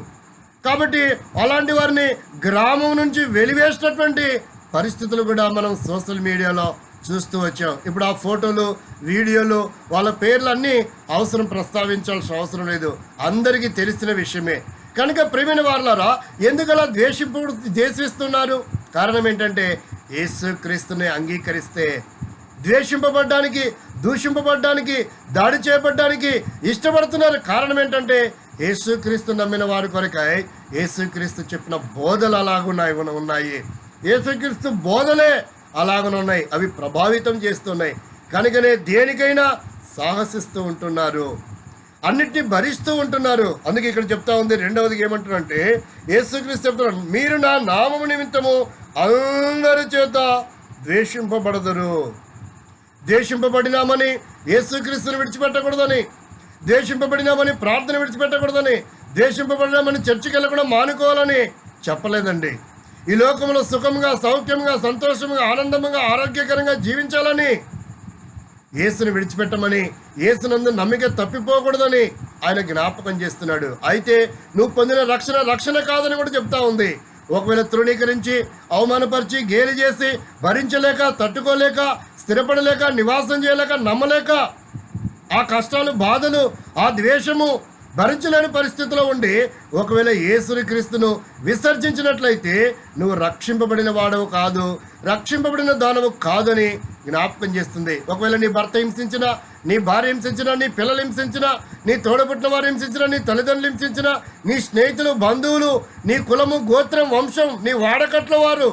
కాబట్టి అలాంటి వారిని గ్రామం నుంచి వెలివేసినటువంటి పరిస్థితులు కూడా మనం సోషల్ మీడియాలో చూస్తూ వచ్చాం. ఇప్పుడు ఆ ఫోటోలు, వీడియోలు, వాళ్ళ పేర్లు అన్నీ ప్రస్తావించాల్సిన అవసరం లేదు, అందరికీ తెలిసిన విషయమే. కనుక ప్రియమైన వారలారా, ఎందుకలా ద్వేషిస్తున్నారు? కారణం ఏంటంటే యేసుక్రీస్తుని అంగీకరిస్తే ద్వేషింపబడ్డానికి, దూషింపబడ్డానికి, దాడి చేయబడ్డానికి ఇష్టపడుతున్నారు. కారణం ఏంటంటే యేసుక్రీస్తు నమ్మిన వారి కొరకై యేసుక్రీస్తు చెప్పిన బోధలు ఉన్నాయి. యేసుక్రీస్తు బోధలే అలాగనున్నాయి, అవి ప్రభావితం చేస్తున్నాయి. కనుకనే దేనికైనా సాహసిస్తూ ఉంటున్నారు, అన్నిటినీ భరిస్తూ ఉంటున్నారు. అందుకే ఇక్కడ చెప్తా ఉంది, రెండవది ఏమంటారంటే యేసుక్రీస్తు చెప్తున్నారు, మీరు నా నామము నిమిత్తము అందరి చేత ద్వేషింపబడదురు. ద్వేషింపబడినామని యేసుక్రీస్తుని విడిచిపెట్టకూడదని, ద్వేషింపబడినామని ప్రార్థన విడిచిపెట్టకూడదని, ద్వేషింపబడినామని చర్చికి వెళ్ళకుండా మానుకోవాలని చెప్పలేదండి. ఈ లోకంలో సుఖంగా, సౌఖ్యంగా, సంతోషంగా, ఆనందంగా, ఆరోగ్యకరంగా జీవించాలని, యేసుని విడిచిపెట్టమని, యేసునందు నమ్మిక తప్పిపోకూడదని ఆయన జ్ఞాపకం చేస్తున్నాడు. అయితే నువ్వు పొందిన రక్షణ కాదని కూడా చెప్తా ఉంది. ఒకవేళ తృణీకరించి, అవమానపరిచి, గేలి చేసి, భరించలేక, తట్టుకోలేక, స్థిరపడలేక, నివాసం చేయలేక, నమ్మలేక, ఆ కష్టాలు, బాధలు, ఆ ద్వేషము భరించలేని పరిస్థితిలో ఉండి ఒకవేళ యేసు క్రీస్తును విసర్జించినట్లయితే నువ్వు రక్షింపబడిన వాడవు కాదు, రక్షింపబడిన దానవు కాదని జ్ఞాపకం చేస్తుంది. ఒకవేళ నీ భర్త హింసించినా, నీ భార్య హింసించినా, నీ పిల్లలు హింసించినా, నీ తోడబుట్టిన వారు హింసించినా, నీ తల్లిదండ్రులు హింసించినా, నీ స్నేహితులు, బంధువులు, నీ కులము, గోత్రం, వంశం, నీ వాడకట్ల వారు,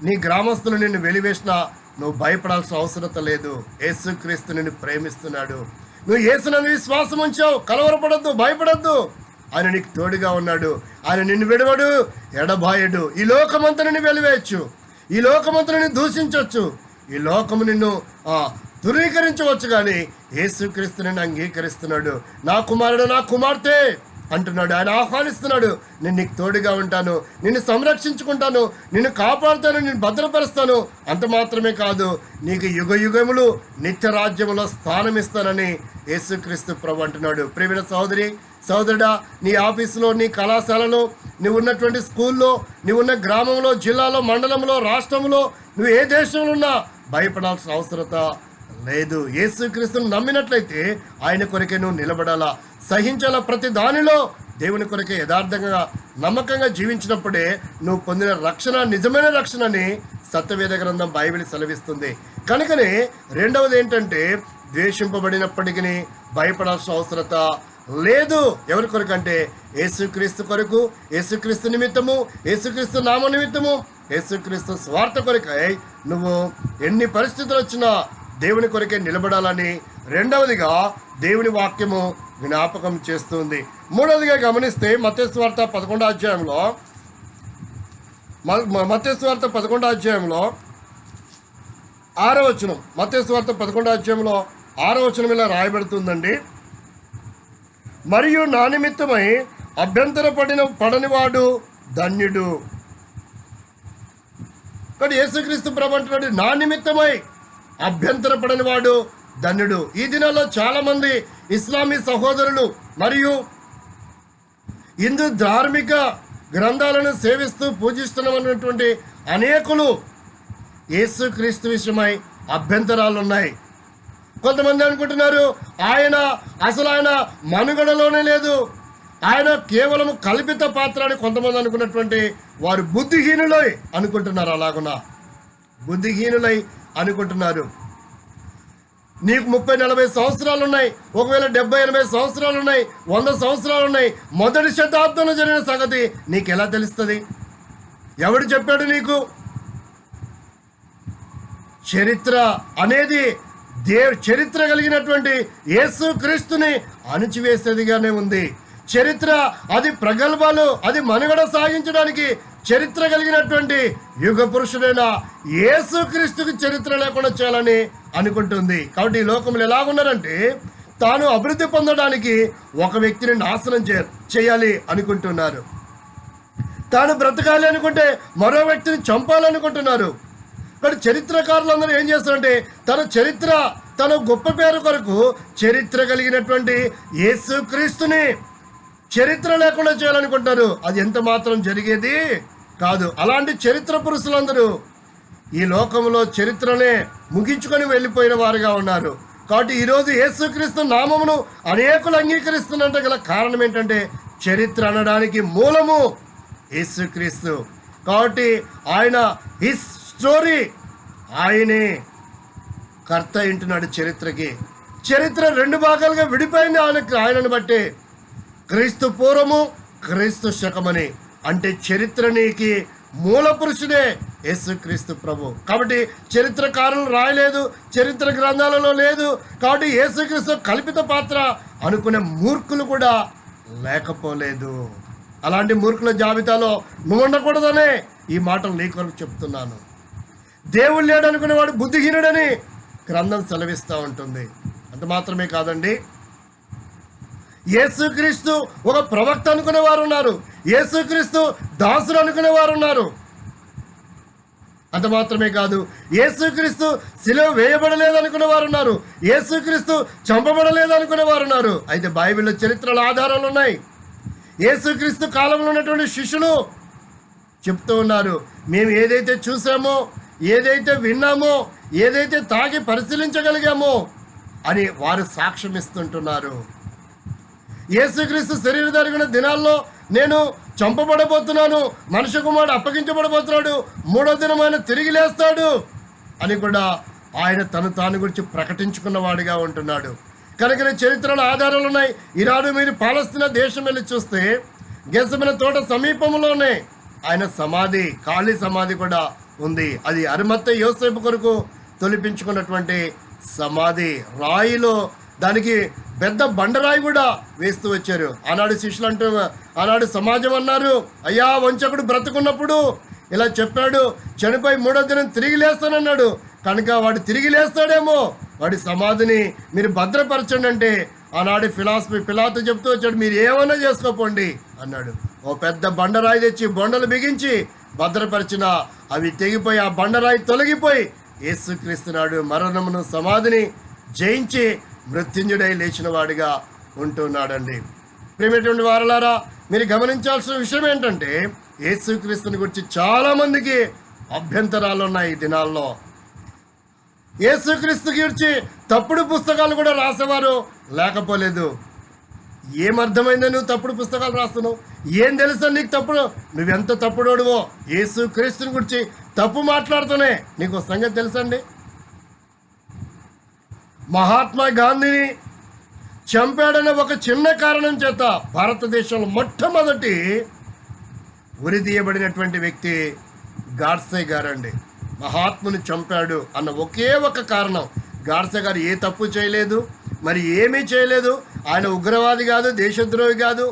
నీ గ్రామస్తులు నిన్ను వెలివేసినా నువ్వు భయపడాల్సిన అవసరం లేదు. యేసుక్రీస్తు నిన్ను ప్రేమిస్తున్నాడు. నువ్వు యేసునందు విశ్వాసం ఉంచావు, కలవరపడద్దు, భయపడద్దు. ఆయన నీకు తోడుగా ఉన్నాడు. ఆయన నిన్ను విడవడు, ఎడబాయడు. ఈ లోకమంతా నిన్ను వెలివేయచ్చు, ఈ లోకమంతా నిన్ను దూషించవచ్చు, ఈ లోకము నిన్ను ధృవీకరించవచ్చు, కానీ యేసుక్రీస్తు నిన్ను అంగీకరిస్తున్నాడు. నా కుమారుడు, నా కుమార్తె అంటున్నాడు. ఆయన ఆహ్వానిస్తున్నాడు, నేను నీకు తోడుగా ఉంటాను, నిన్ను సంరక్షించుకుంటాను, నిన్ను కాపాడుతాను, నిన్ను భద్రపరుస్తాను. అంత మాత్రమే కాదు, నీకు యుగ యుగములు నిత్య రాజ్యములో స్థానం ఇస్తానని యేసుక్రీస్తు ప్రభు అంటున్నాడు. ప్రియమైన సహోదరి, సహోదరుడా, నీ ఆఫీసులో, నీ కళాశాలలో, నువ్వు ఉన్నటువంటి స్కూల్లో, నువ్వు ఉన్న గ్రామంలో, జిల్లాలో, మండలంలో, రాష్ట్రంలో, నువ్వు ఏ దేశంలో ఉన్నా భయపడాల్సిన అవసరత లేదు. యేసుక్రీస్తును నమ్మినట్లయితే ఆయన కొరకే నువ్వు నిలబడాలా, సహించాలా. ప్రతి దానిలో దేవుని కొరకే యథార్థంగా, నమ్మకంగా జీవించినప్పుడే నువ్వు పొందిన రక్షణ నిజమైన రక్షణని సత్యవేద గ్రంథం బైబిల్ సెలవిస్తుంది. కనుకనే రెండవది ఏంటంటే ద్వేషింపబడినప్పటికీ భయపడాల్సిన అవసరత లేదు. ఎవరి కొరకు అంటే యేసుక్రీస్తు కొరకు, యేసుక్రీస్తు నిమిత్తము, యేసుక్రీస్తు నామ నిమిత్తము, యేసుక్రీస్తు స్వార్థ కొరకై నువ్వు ఎన్ని పరిస్థితులు వచ్చినా దేవుని కొరకే నిలబడాలని, రెండవదిగా దేవుని వాక్యము జ్ఞాపకం చేస్తుంది. మూడవదిగా గమనిస్తే మత్తయి సువార్త 11వ అధ్యాయంలో మత్తయి సువార్త 11వ అధ్యాయంలో 6వ వచనం, మత్తయి సువార్త 11వ అధ్యాయంలో 6వ వచనం ఇలా రాయబడుతుందండి. మరియు నా నిమిత్తమై పడనివాడు ధన్యుడు. కానీ యేసుక్రీస్తు ప్రభు అంటున్నాడు, నా నిమిత్తమై అభ్యంతరపడనివాడు ధన్యుడు. ఈ దినాల్లో చాలామంది ఇస్లామీ సహోదరులు మరియు హిందూ ధార్మిక గ్రంథాలను సేవిస్తూ పూజిస్తున్నటువంటి అనేకులు యేసుక్రీస్తు విషయమై అభ్యంతరాలు ఉన్నాయి. కొంతమంది అనుకుంటున్నారు ఆయన మనుగడలోనే లేదు, ఆయన కేవలం కల్పిత పాత్ర అని కొంతమంది అనుకున్నటువంటి వారు బుద్ధిహీనులై అనుకుంటున్నారు. అలాగునా బుద్ధిహీనులై అనుకుంటున్నారు. నీకు 30-40 సంవత్సరాలు ఉన్నాయి, ఒకవేళ 70-80 సంవత్సరాలు ఉన్నాయి, 100 సంవత్సరాలు ఉన్నాయి, మొదటి శతాబ్దంలో జరిగిన సంగతి నీకు ఎలా తెలుస్తుంది? ఎవడు చెప్పాడు నీకు? చరిత్ర అనేది చరిత్ర కలిగినటువంటి యేసుక్రీస్తుని అణిచివేసేదిగానే ఉంది. చరిత్ర అది ప్రగల్భాలు, అది మనుగడ సాగించడానికి చరిత్ర కలిగినటువంటి యుగ పురుషుడైన యేసుక్రీస్తుకి చరిత్ర లేకుండా చేయాలని అనుకుంటుంది. కాబట్టి ఈ లోకంలో ఎలాగున్నారంటే తాను అభివృద్ధి పొందడానికి ఒక వ్యక్తిని నాశనం చేయాలి అనుకుంటున్నారు. తాను బ్రతకాలి అనుకుంటే మరో వ్యక్తిని చంపాలనుకుంటున్నారు. కానీ చరిత్రకారులందరూ ఏం చేస్తారంటే తన గొప్ప పేరు కొరకు చరిత్ర కలిగినటువంటి యేసుక్రీస్తుని చరిత్ర లేకుండా చేయాలనుకుంటారు. అది ఎంత మాత్రం జరిగేది కాదు. అలాంటి చరిత్ర పురుషులందరూ ఈ లోకంలో చరిత్రనే ముగించుకొని వెళ్ళిపోయిన వారుగా ఉన్నారు. కాబట్టి ఈరోజు యేసుక్రీస్తు నామమును అనేకులు అంగీకరిస్తున్నట్టు గల కారణం ఏంటంటే చరిత్ర అనడానికి మూలము యేసుక్రీస్తు. కాబట్టి ఆయన హిస్ స్టోరీ, ఆయనే కర్త ఇంటున్నాడు చరిత్రకి. చరిత్ర 2 భాగాలుగా విడిపోయింది ఆయనను బట్టి. క్రీస్తు పూర్వము, క్రీస్తు శకమని. అంటే చరిత్రనికి మూల పురుషుడే యేసుక్రీస్తు ప్రభు. కాబట్టి చరిత్రకారులు రాయలేదు, చరిత్ర గ్రంథాలలో లేదు. కాబట్టి యేసుక్రీస్తు కల్పిత పాత్ర అనుకునే మూర్ఖులు కూడా లేకపోలేదు. అలాంటి మూర్ఖుల జాబితాలో నువ్వు ఉండకూడదనే ఈ మాటలు నీ కొరకు చెప్తున్నాను. దేవుడు లేడు అనుకునేవాడు బుద్ధిహీనుడని గ్రంథం సెలవిస్తూ ఉంటుంది. అంత మాత్రమే కాదండి, యేసుక్రీస్తు ఒక ప్రవక్త అనుకునేవారు ఉన్నారు, యేసుక్రీస్తు దాసుడు అనుకునేవారు ఉన్నారు. అంత మాత్రమే కాదు, యేసుక్రీస్తు శిలువ వేయబడలేదు అనుకునేవారు ఉన్నారు, యేసుక్రీస్తు చంపబడలేదు అనుకునేవారు ఉన్నారు. అయితే బైబిల్లో చరిత్రల ఆధారాలు ఉన్నాయి. యేసుక్రీస్తు కాలంలో ఉన్నటువంటి శిష్యులు చెప్తూ ఉన్నారు, మేము ఏదైతే చూసామో, ఏదైతే విన్నామో, ఏదైతే తాగి పరిశీలించగలిగామో అని వారు సాక్ష్యం ఇస్తుంటున్నారు. యేసుక్రీస్తు శరీరధారిగా దినాల్లో నేను చంపబడబోతున్నాను, మనుష్య కుమారుడు అప్పగించబడబోతున్నాడు, 3వ దినం ఆయన తిరిగి లేస్తాడు అని కూడా ఆయన తాను గురించి ప్రకటించుకున్నవాడిగా ఉంటున్నాడు. కనుక చరిత్రలో ఆధారాలు ఉన్నాయి. ఈనాడు మీరు పాలస్తీనా దేశం వెళ్ళి చూస్తే గెసమన తోట సమీపంలోనే ఆయన సమాధి, ఖాళీ సమాధి కూడా ఉంది. అది అరిమత్తె యోసేపు కొరకు తొలిపించుకున్నటువంటి సమాధి. రాయిలో దానికి పెద్ద బండరాయి కూడా వేస్తూ వచ్చారు. ఆనాడు శిష్యులు అంటూ, ఆనాడు సమాజం అన్నారు, అయ్యా వంచకుడు బ్రతుకున్నప్పుడు ఇలా చెప్పాడు, చనిపోయి 3వ దినం తిరిగి లేస్తానన్నాడు. కనుక వాడు తిరిగి లేస్తాడేమో, వాడి సమాధిని మీరు భద్రపరచండి అంటే ఆనాడు పిలాతు చెప్తూ వచ్చాడు, మీరు ఏమన్నా చేసుకోపోండి అన్నాడు. ఓ పెద్ద బండరాయి తెచ్చి బొండలు బిగించి భద్రపరిచిన అవి తెగిపోయి ఆ బండరాయి తొలగిపోయి యేసుక్రీస్తునాడు మరణమును సమాధిని జయించి మృత్యుంజుడై లేచిన వాడిగా ఉంటున్నాడండి. ప్రియమైనటువంటి వారలారా, మీరు గమనించాల్సిన విషయం ఏంటంటే యేసుక్రీస్తుని గురించి చాలామందికి అభ్యంతరాలు ఉన్నాయి ఈ దినాల్లో. యేసుక్రీస్తు గురించి తప్పుడు పుస్తకాలు కూడా రాసేవారు లేకపోలేదు. ఏమర్థమైందో నువ్వు తప్పుడు పుస్తకాలు రాస్తున్నావు? ఏం తెలుసా నీకు తప్పుడు? నువ్వెంత తప్పుడోడువో యేసుక్రీస్తుని గురించి తప్పు మాట్లాడుతూనే నీకు సంగతి తెలుసండి. మహాత్మా గాంధీని చంపాడనే ఒక చిన్న కారణం చేత భారతదేశంలో మొట్టమొదటి ఉరి తీయబడినటువంటి వ్యక్తి గాడ్సే గారండి. మహాత్ముని చంపాడు అన్న ఒకే ఒక కారణం, గాడ్సే గారు ఏ తప్పు చేయలేదు, మరి ఏమీ చేయలేదు. ఆయన ఉగ్రవాది కాదు, దేశద్రోహి కాదు,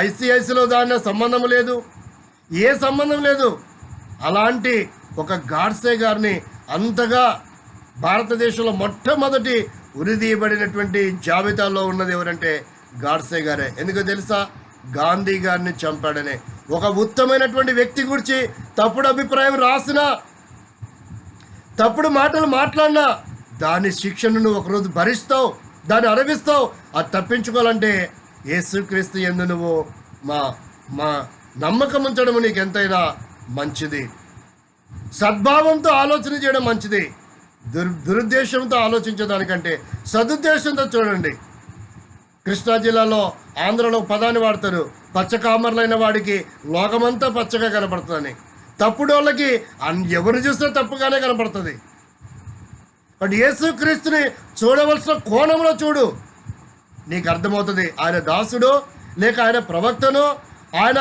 ఐసిఐసిలో దాని సంబంధం లేదు, ఏ సంబంధం లేదు. అలాంటి ఒక గాడ్సే గారిని అంతగా భారతదేశంలో మొట్టమొదటి ఉరిదీయబడినటువంటి జాబితాలో ఉన్నది ఎవరంటే గాడ్సే గారే. ఎందుకో తెలుసా? గాంధీ గారిని చంపాడనే ఒక ఉత్తమైనటువంటి వ్యక్తి గురించి తప్పుడు అభిప్రాయం రాసినా, తప్పుడు మాటలు మాట్లాడినా దాని శిక్షను నువ్వు ఒకరోజు భరిస్తావు, దాన్ని అనుభవిస్తావు. అది తప్పించుకోవాలంటే యేసుక్రీస్తు యందు నువ్వు మా నమ్మకం ఉంచడం నీకు ఎంతైనా మంచిది. సద్భావంతో ఆలోచన చేయడం మంచిది. దురుద్దేశంతో ఆలోచించేదానికంటే సదుద్దేశంతో చూడండి. కృష్ణా జిల్లాలో ఆంధ్రలో పదాన్ని వాడతారు, పచ్చకామర్లైన వాడికి లోకమంతా పచ్చగా కనపడుతుందని. తప్పుడు వాళ్ళకి ఎవరు చూసినా తప్పుగానే కనపడుతుంది. బట్ యేసుక్రీస్తుని చూడవలసిన కోణంలో చూడు, నీకు అర్థమవుతుంది. ఆయన దాసుడు లేక ఆయన ప్రవక్తను, ఆయన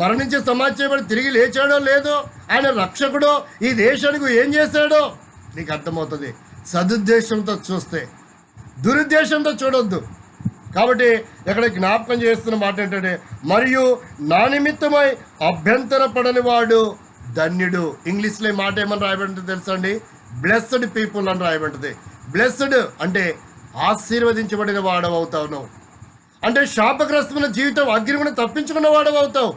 మరణించి సమాధి చేయబడి తిరిగి లేచాడో లేదో, ఆయన రక్షకుడో, ఈ దేశానికి ఏం చేశాడో నీకు అర్థమవుతుంది. సదుద్దేశంతో చూస్తే, దురుద్దేశంతో చూడొద్దు. కాబట్టి ఇక్కడ జ్ఞాపకం చేస్తున్న మాట ఏంటంటే, మరియు నా నిమిత్తమై అభ్యంతరపడని వాడు ధన్యుడు. ఇంగ్లీష్లో ఈ మాట ఏమని రాయబడింది తెలుసా అండి? బ్లెస్డ్ పీపుల్ అని రాయబడింది. బ్లెస్డ్ అంటే ఆశీర్వదించబడిన వాడవు అవుతావు నువ్వు. అంటే శాపగ్రస్తమైన జీవితం అగ్నిని తప్పించుకున్న వాడవు అవుతావు.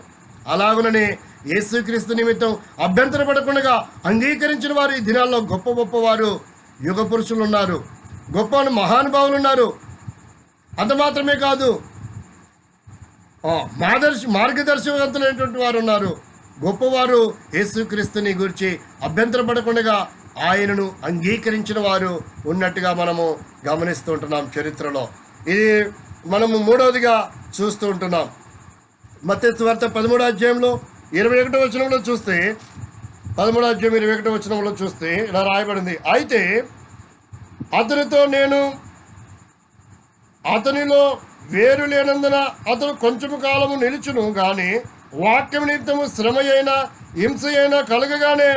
అలాగునని యేసుక్రీస్తు నిమిత్తం అభ్యంతరపడకుండా అంగీకరించిన వారు ఈ దినాల్లో గొప్ప గొప్ప వారు, యుగ పురుషులు ఉన్నారు, గొప్ప మహానుభావులు ఉన్నారు. అంత మాత్రమే కాదు, మార్గదర్శకవంతులైనటువంటి వారు ఉన్నారు. గొప్పవారు యేసుక్రీస్తుని గురించి అభ్యంతరపడకుండా ఆయనను అంగీకరించిన వారు ఉన్నట్టుగా మనము గమనిస్తూ ఉంటున్నాం చరిత్రలో. ఇది మనము మూడవదిగా చూస్తూ ఉంటున్నాం. మత్తయి సువార్త 13వ అధ్యాయంలో 21వ వచనంలో చూస్తే, 13వ అధ్యాయం 21వ వచనంలో చూస్తే ఇలా రాయబడింది, అయితే అతనితో నేను అతనిలో వేరు లేనందున అతను కొంచెము కాలము నిలుచును గాని వాక్యం నిమిత్తము శ్రమ అయినా హింస అయినా కలగగానే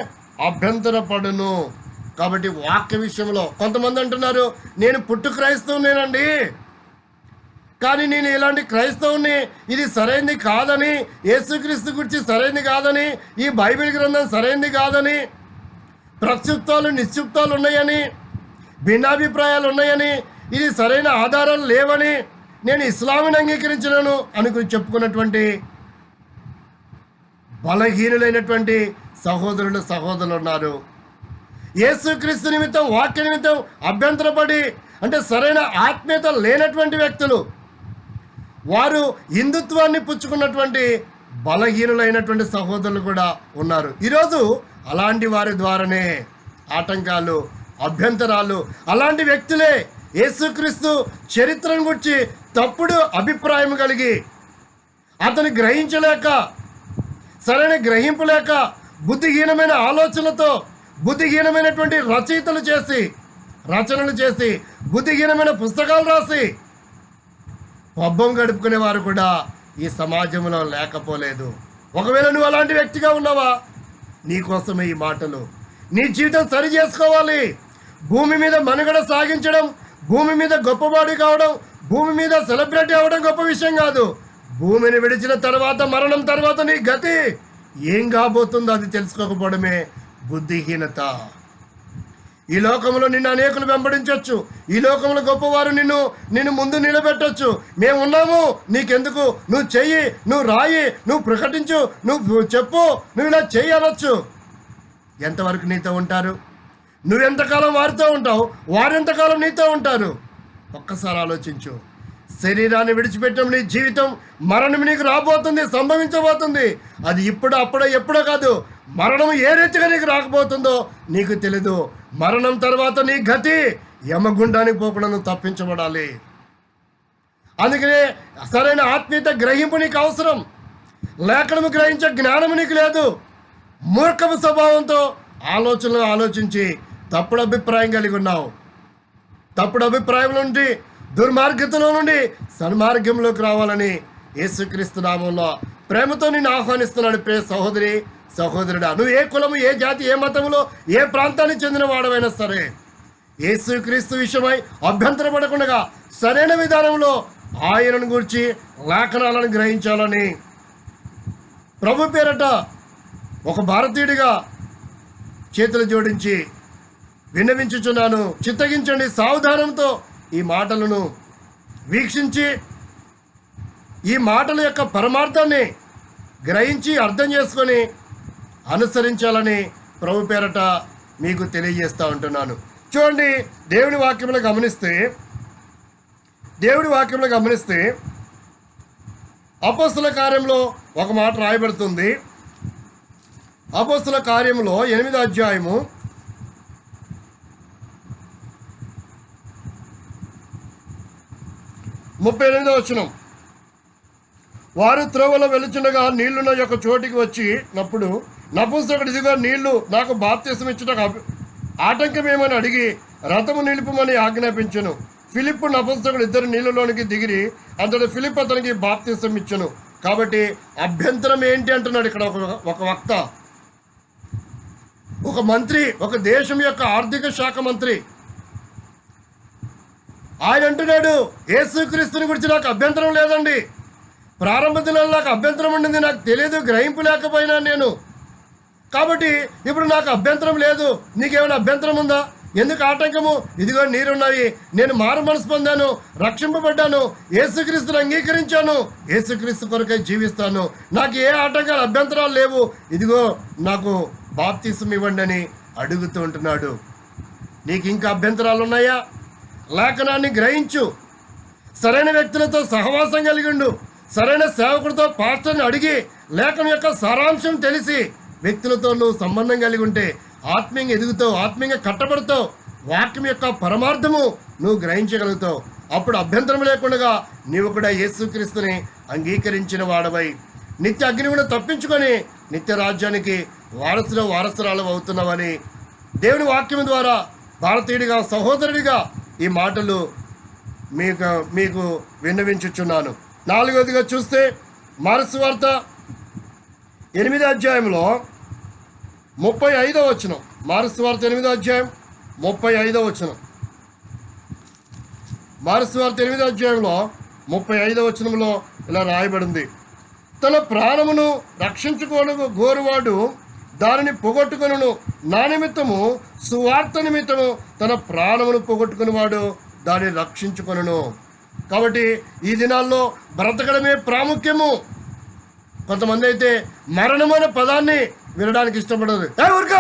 అభ్యంతరపడును. కాబట్టి వాక్య విషయంలో కొంతమంది అంటున్నారు, నేను పుట్టు క్రైస్తవునేనండి, కానీ నేను ఇలాంటి క్రైస్తవుని, ఇది సరైనది కాదని, యేసుక్రీస్తు గురించి సరైనది కాదని, ఈ బైబిల్ గ్రంథం సరైనది కాదని, ప్రక్షుప్తాలు నిశ్చుప్తాలు ఉన్నాయని, భిన్నాభిప్రాయాలు ఉన్నాయని, ఇది సరైన ఆధారాలు లేవని, నేను ఇస్లాంని అంగీకరించినాను అని చెప్పుకున్నటువంటి బలహీనులైనటువంటి సహోదరులు ఉన్నారు. యేసుక్రీస్తు నిమిత్తం, వాక్య నిమిత్తం అభ్యంతరపడి, అంటే సరైన ఆత్మీయత లేనటువంటి వ్యక్తులు, వారు హిందుత్వాన్ని పుచ్చుకున్నటువంటి బలహీనులైనటువంటి సహోదరులు కూడా ఉన్నారు. ఈరోజు అలాంటి వారి ద్వారానే ఆటంకాలు, అభ్యంతరాలు, అలాంటి వ్యక్తులే యేసుక్రీస్తు చరిత్రను గురించి తప్పుడు అభిప్రాయం కలిగి, అతను గ్రహించలేక, సరైన గ్రహింపు లేక, బుద్ధిహీనమైన ఆలోచనలతో బుద్ధిహీనమైనటువంటి రచనలు చేసి బుద్ధిహీనమైన పుస్తకాలు రాసి పబ్బం గడుపుకునే వారు కూడా ఈ సమాజంలో లేకపోలేదు. ఒకవేళ నువ్వు అలాంటి వ్యక్తిగా ఉన్నావా, నీకోసమే ఈ మాటలు. నీ జీవితం సరి చేసుకోవాలి. భూమి మీద మనుగడ సాగించడం, భూమి మీద గొప్పవాడి కావడం, భూమి మీద సెలబ్రిటీ అవ్వడం గొప్ప విషయం కాదు. భూమిని విడిచిన తర్వాత, మరణం తర్వాత నీ గతి ఏం కాబోతుందో అది తెలుసుకోకపోవడమే బుద్ధిహీనత. ఈ లోకంలో నిన్ను అనేకులు వెంబడించవచ్చు, ఈ లోకంలో గొప్పవారు నిన్ను ముందు నిలబెట్టవచ్చు. మేము ఉన్నాము, నీకెందుకు, నువ్వు చెయ్యి, నువ్వు రాయి, నువ్వు ప్రకటించు, నువ్వు చెప్పు, నువ్వు ఇలా చెయ్యి అనొచ్చు. ఎంతవరకు నీతో ఉంటారు? నువ్వెంతకాలం వారితో ఉంటావు, వారెంతకాలం నీతో ఉంటారు? ఒక్కసారి ఆలోచించు. శరీరాన్ని విడిచిపెట్టడం నీ జీవితం, మరణం నీకు రాబోతుంది, సంభవించబోతుంది. అది ఇప్పుడు, అప్పుడో, ఎప్పుడో కాదు. మరణం ఏ రీతిగా నీకు రాకపోతుందో నీకు తెలీదు. మరణం తర్వాత నీ గతి యమగుండానికి పోకుండా నువ్వు తప్పించబడాలి. అందుకనే సరైన ఆత్మీయత గ్రహింపు నీకు అవసరం. లేఖనము గ్రహించే జ్ఞానము నీకు లేదు. మూర్ఖపు స్వభావంతో ఆలోచనలు ఆలోచించి తప్పుడు అభిప్రాయం కలిగి ఉన్నావు. తప్పుడు అభిప్రాయం నుండి, దుర్మార్గతలో నుండి సన్మార్గంలోకి రావాలని యేసుక్రీస్తు నామంలో ప్రేమతో నిన్ను ఆహ్వానిస్తున్నాడు. ప్రియ సహోదరి, సహోదరుడా, నువ్వు ఏ కులము, ఏ జాతి, ఏ మతములో, ఏ ప్రాంతానికి చెందిన వాడవైనా సరే, యేసుక్రీస్తు విషయమై అభ్యంతరపడకుండా సరైన విధానంలో ఆయనను గురించి లేఖనాలను గ్రహించాలని ప్రభు పేరట ఒక భారతీయుడిగా చేతులు జోడించి విన్నవించుచున్నాను. చిత్తగించండి, సావధానంతో ఈ మాటలను వీక్షించి ఈ మాటల యొక్క పరమార్థాన్ని గ్రహించి అర్థం చేసుకొని అనుసరించాలని ప్రభు పేరట మీకు తెలియజేస్తూ ఉంటున్నాను. చూడండి, దేవుని వాక్యంలో గమనిస్తే అపోస్తల కార్యంలో ఒక మాట రాయబడుతుంది. అపోస్తల కార్యంలో 8వ అధ్యాయము 38వ వచనం. వారు త్రోవలో వెలుచుండగా నీళ్లున్న యొక్క చోటికి వచ్చినప్పుడు నపుంసకుడు, ఇదిగో నీళ్లు, నాకు బాప్తిసం ఇచ్చుటకు ఆటంకమేమని అడిగి రథము నిలుపుమని ఆజ్ఞాపించెను. ఫిలిప్పు నపుంసకుడు ఇద్దరు నీళ్ళలోనికి దిగిరి అంతటి ఫిలిప్ అతనికి బాప్తిసం ఇచ్చెను. కాబట్టి అభ్యంతరం ఏంటి అంటున్నాడు ఇక్కడ ఒక వక్త, ఒక మంత్రి, ఒక దేశం యొక్క ఆర్థిక శాఖ మంత్రి. ఆయన అంటున్నాడు, యేసుక్రీస్తుని గురించి నాకు అభ్యంతరం లేదండి, ప్రారంభ దినాల్లో నాకు అభ్యంతరం ఉండింది, నాకు తెలియదు, గ్రహింపు లేకపోయినా నేను, కాబట్టి ఇప్పుడు నాకు అభ్యంతరం లేదు, నీకేమైనా అభ్యంతరం ఉందా? ఎందుకు ఆటంకము? ఇదిగో నీరున్నాయి, నేను మారు మనసు పొందాను, రక్షింపబడ్డాను, యేసుక్రీస్తుని అంగీకరించాను, యేసుక్రీస్తు కొరకై జీవిస్తాను, నాకు ఏ ఆటంకాలు అభ్యంతరాలు లేవు, ఇదిగో నాకు బాప్తిసం ఇవ్వండి అని అడుగుతూ ఉంటున్నాడు. నీకు ఇంకా అభ్యంతరాలు ఉన్నాయా? లేఖనాన్ని గ్రహించు, సరైన వ్యక్తులతో సహవాసం కలిగిండు, సరైన సేవకుడితో పాస్టర్ని అడిగి లేఖనం యొక్క సారాంశం తెలిసి వ్యక్తులతో నువ్వు సంబంధం కలిగి ఉంటే ఆత్మీయంగా ఎదుగుతావు, ఆత్మీయంగా కట్టబడతావు, వాక్యం యొక్క పరమార్థము నువ్వు గ్రహించగలుగుతావు. అప్పుడు అభ్యంతరం లేకుండా నీవు కూడా యేసుక్రీస్తుని అంగీకరించిన వాడవై నిత్య అగ్నిగుణ తప్పించుకొని నిత్య రాజ్యానికి వారసురాలు అవుతున్నావని దేవుని వాక్యం ద్వారా భారతీయుడిగా, సహోదరుడిగా ఈ మాటలు మీకు విన్నవించుచున్నాను. 4వదిగా చూస్తే మార్కు వార్త 8వ అధ్యాయంలో 35వ వచనం. మార్కు వార్త 8వ అధ్యాయం 35వ వచనం. మార్కు వార్త 8వ అధ్యాయంలో 35వ వచనంలో ఇలా రాయబడింది, తన ప్రాణమును రక్షించుకోను గోరువాడు దానిని పోగొట్టుకొనును, నా నిమిత్తము సువార్త నిమిత్తము తన ప్రాణమును పోగొట్టుకునేవాడు దానిని రక్షించుకొనును. కాబట్టి ఈ దినాల్లో బ్రతకడమే ప్రాముఖ్యము. కొంతమంది అయితే మరణమైన పదాన్ని వినడానికి ఇష్టపడదు. ఊరిక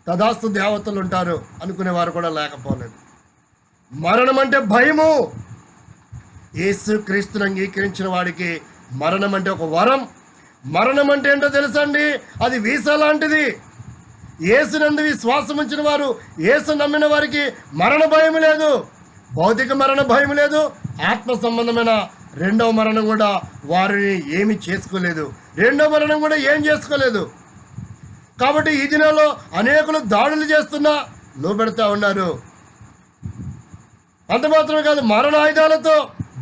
తదాస్తు దేవతలు ఉంటారు అనుకునేవారు కూడా లేకపోలేదు. మరణం అంటే భయము. యేసుక్రీస్తుని అంగీకరించిన వాడికి మరణం అంటే ఒక వరం. మరణం అంటే ఏంటో తెలుసా అండి? అది వీసా లాంటిది. యేసునందు విశ్వాసం ఉంచిన వారు, యేసు నమ్మిన వారికి మరణ భయం లేదు, భౌతిక మరణ భయం లేదు, ఆత్మ సంబంధమైన రెండవ మరణం కూడా వారిని ఏమి చేసుకోలేదు, రెండవ మరణం కూడా ఏం చేసుకోలేదు. కాబట్టి ఈ దినాల్లో అనేకులు దాడులు చేస్తున్నా లోబెడతా ఉన్నారు. అంత మాత్రమే కాదు, మరణ ఆయుధాలతో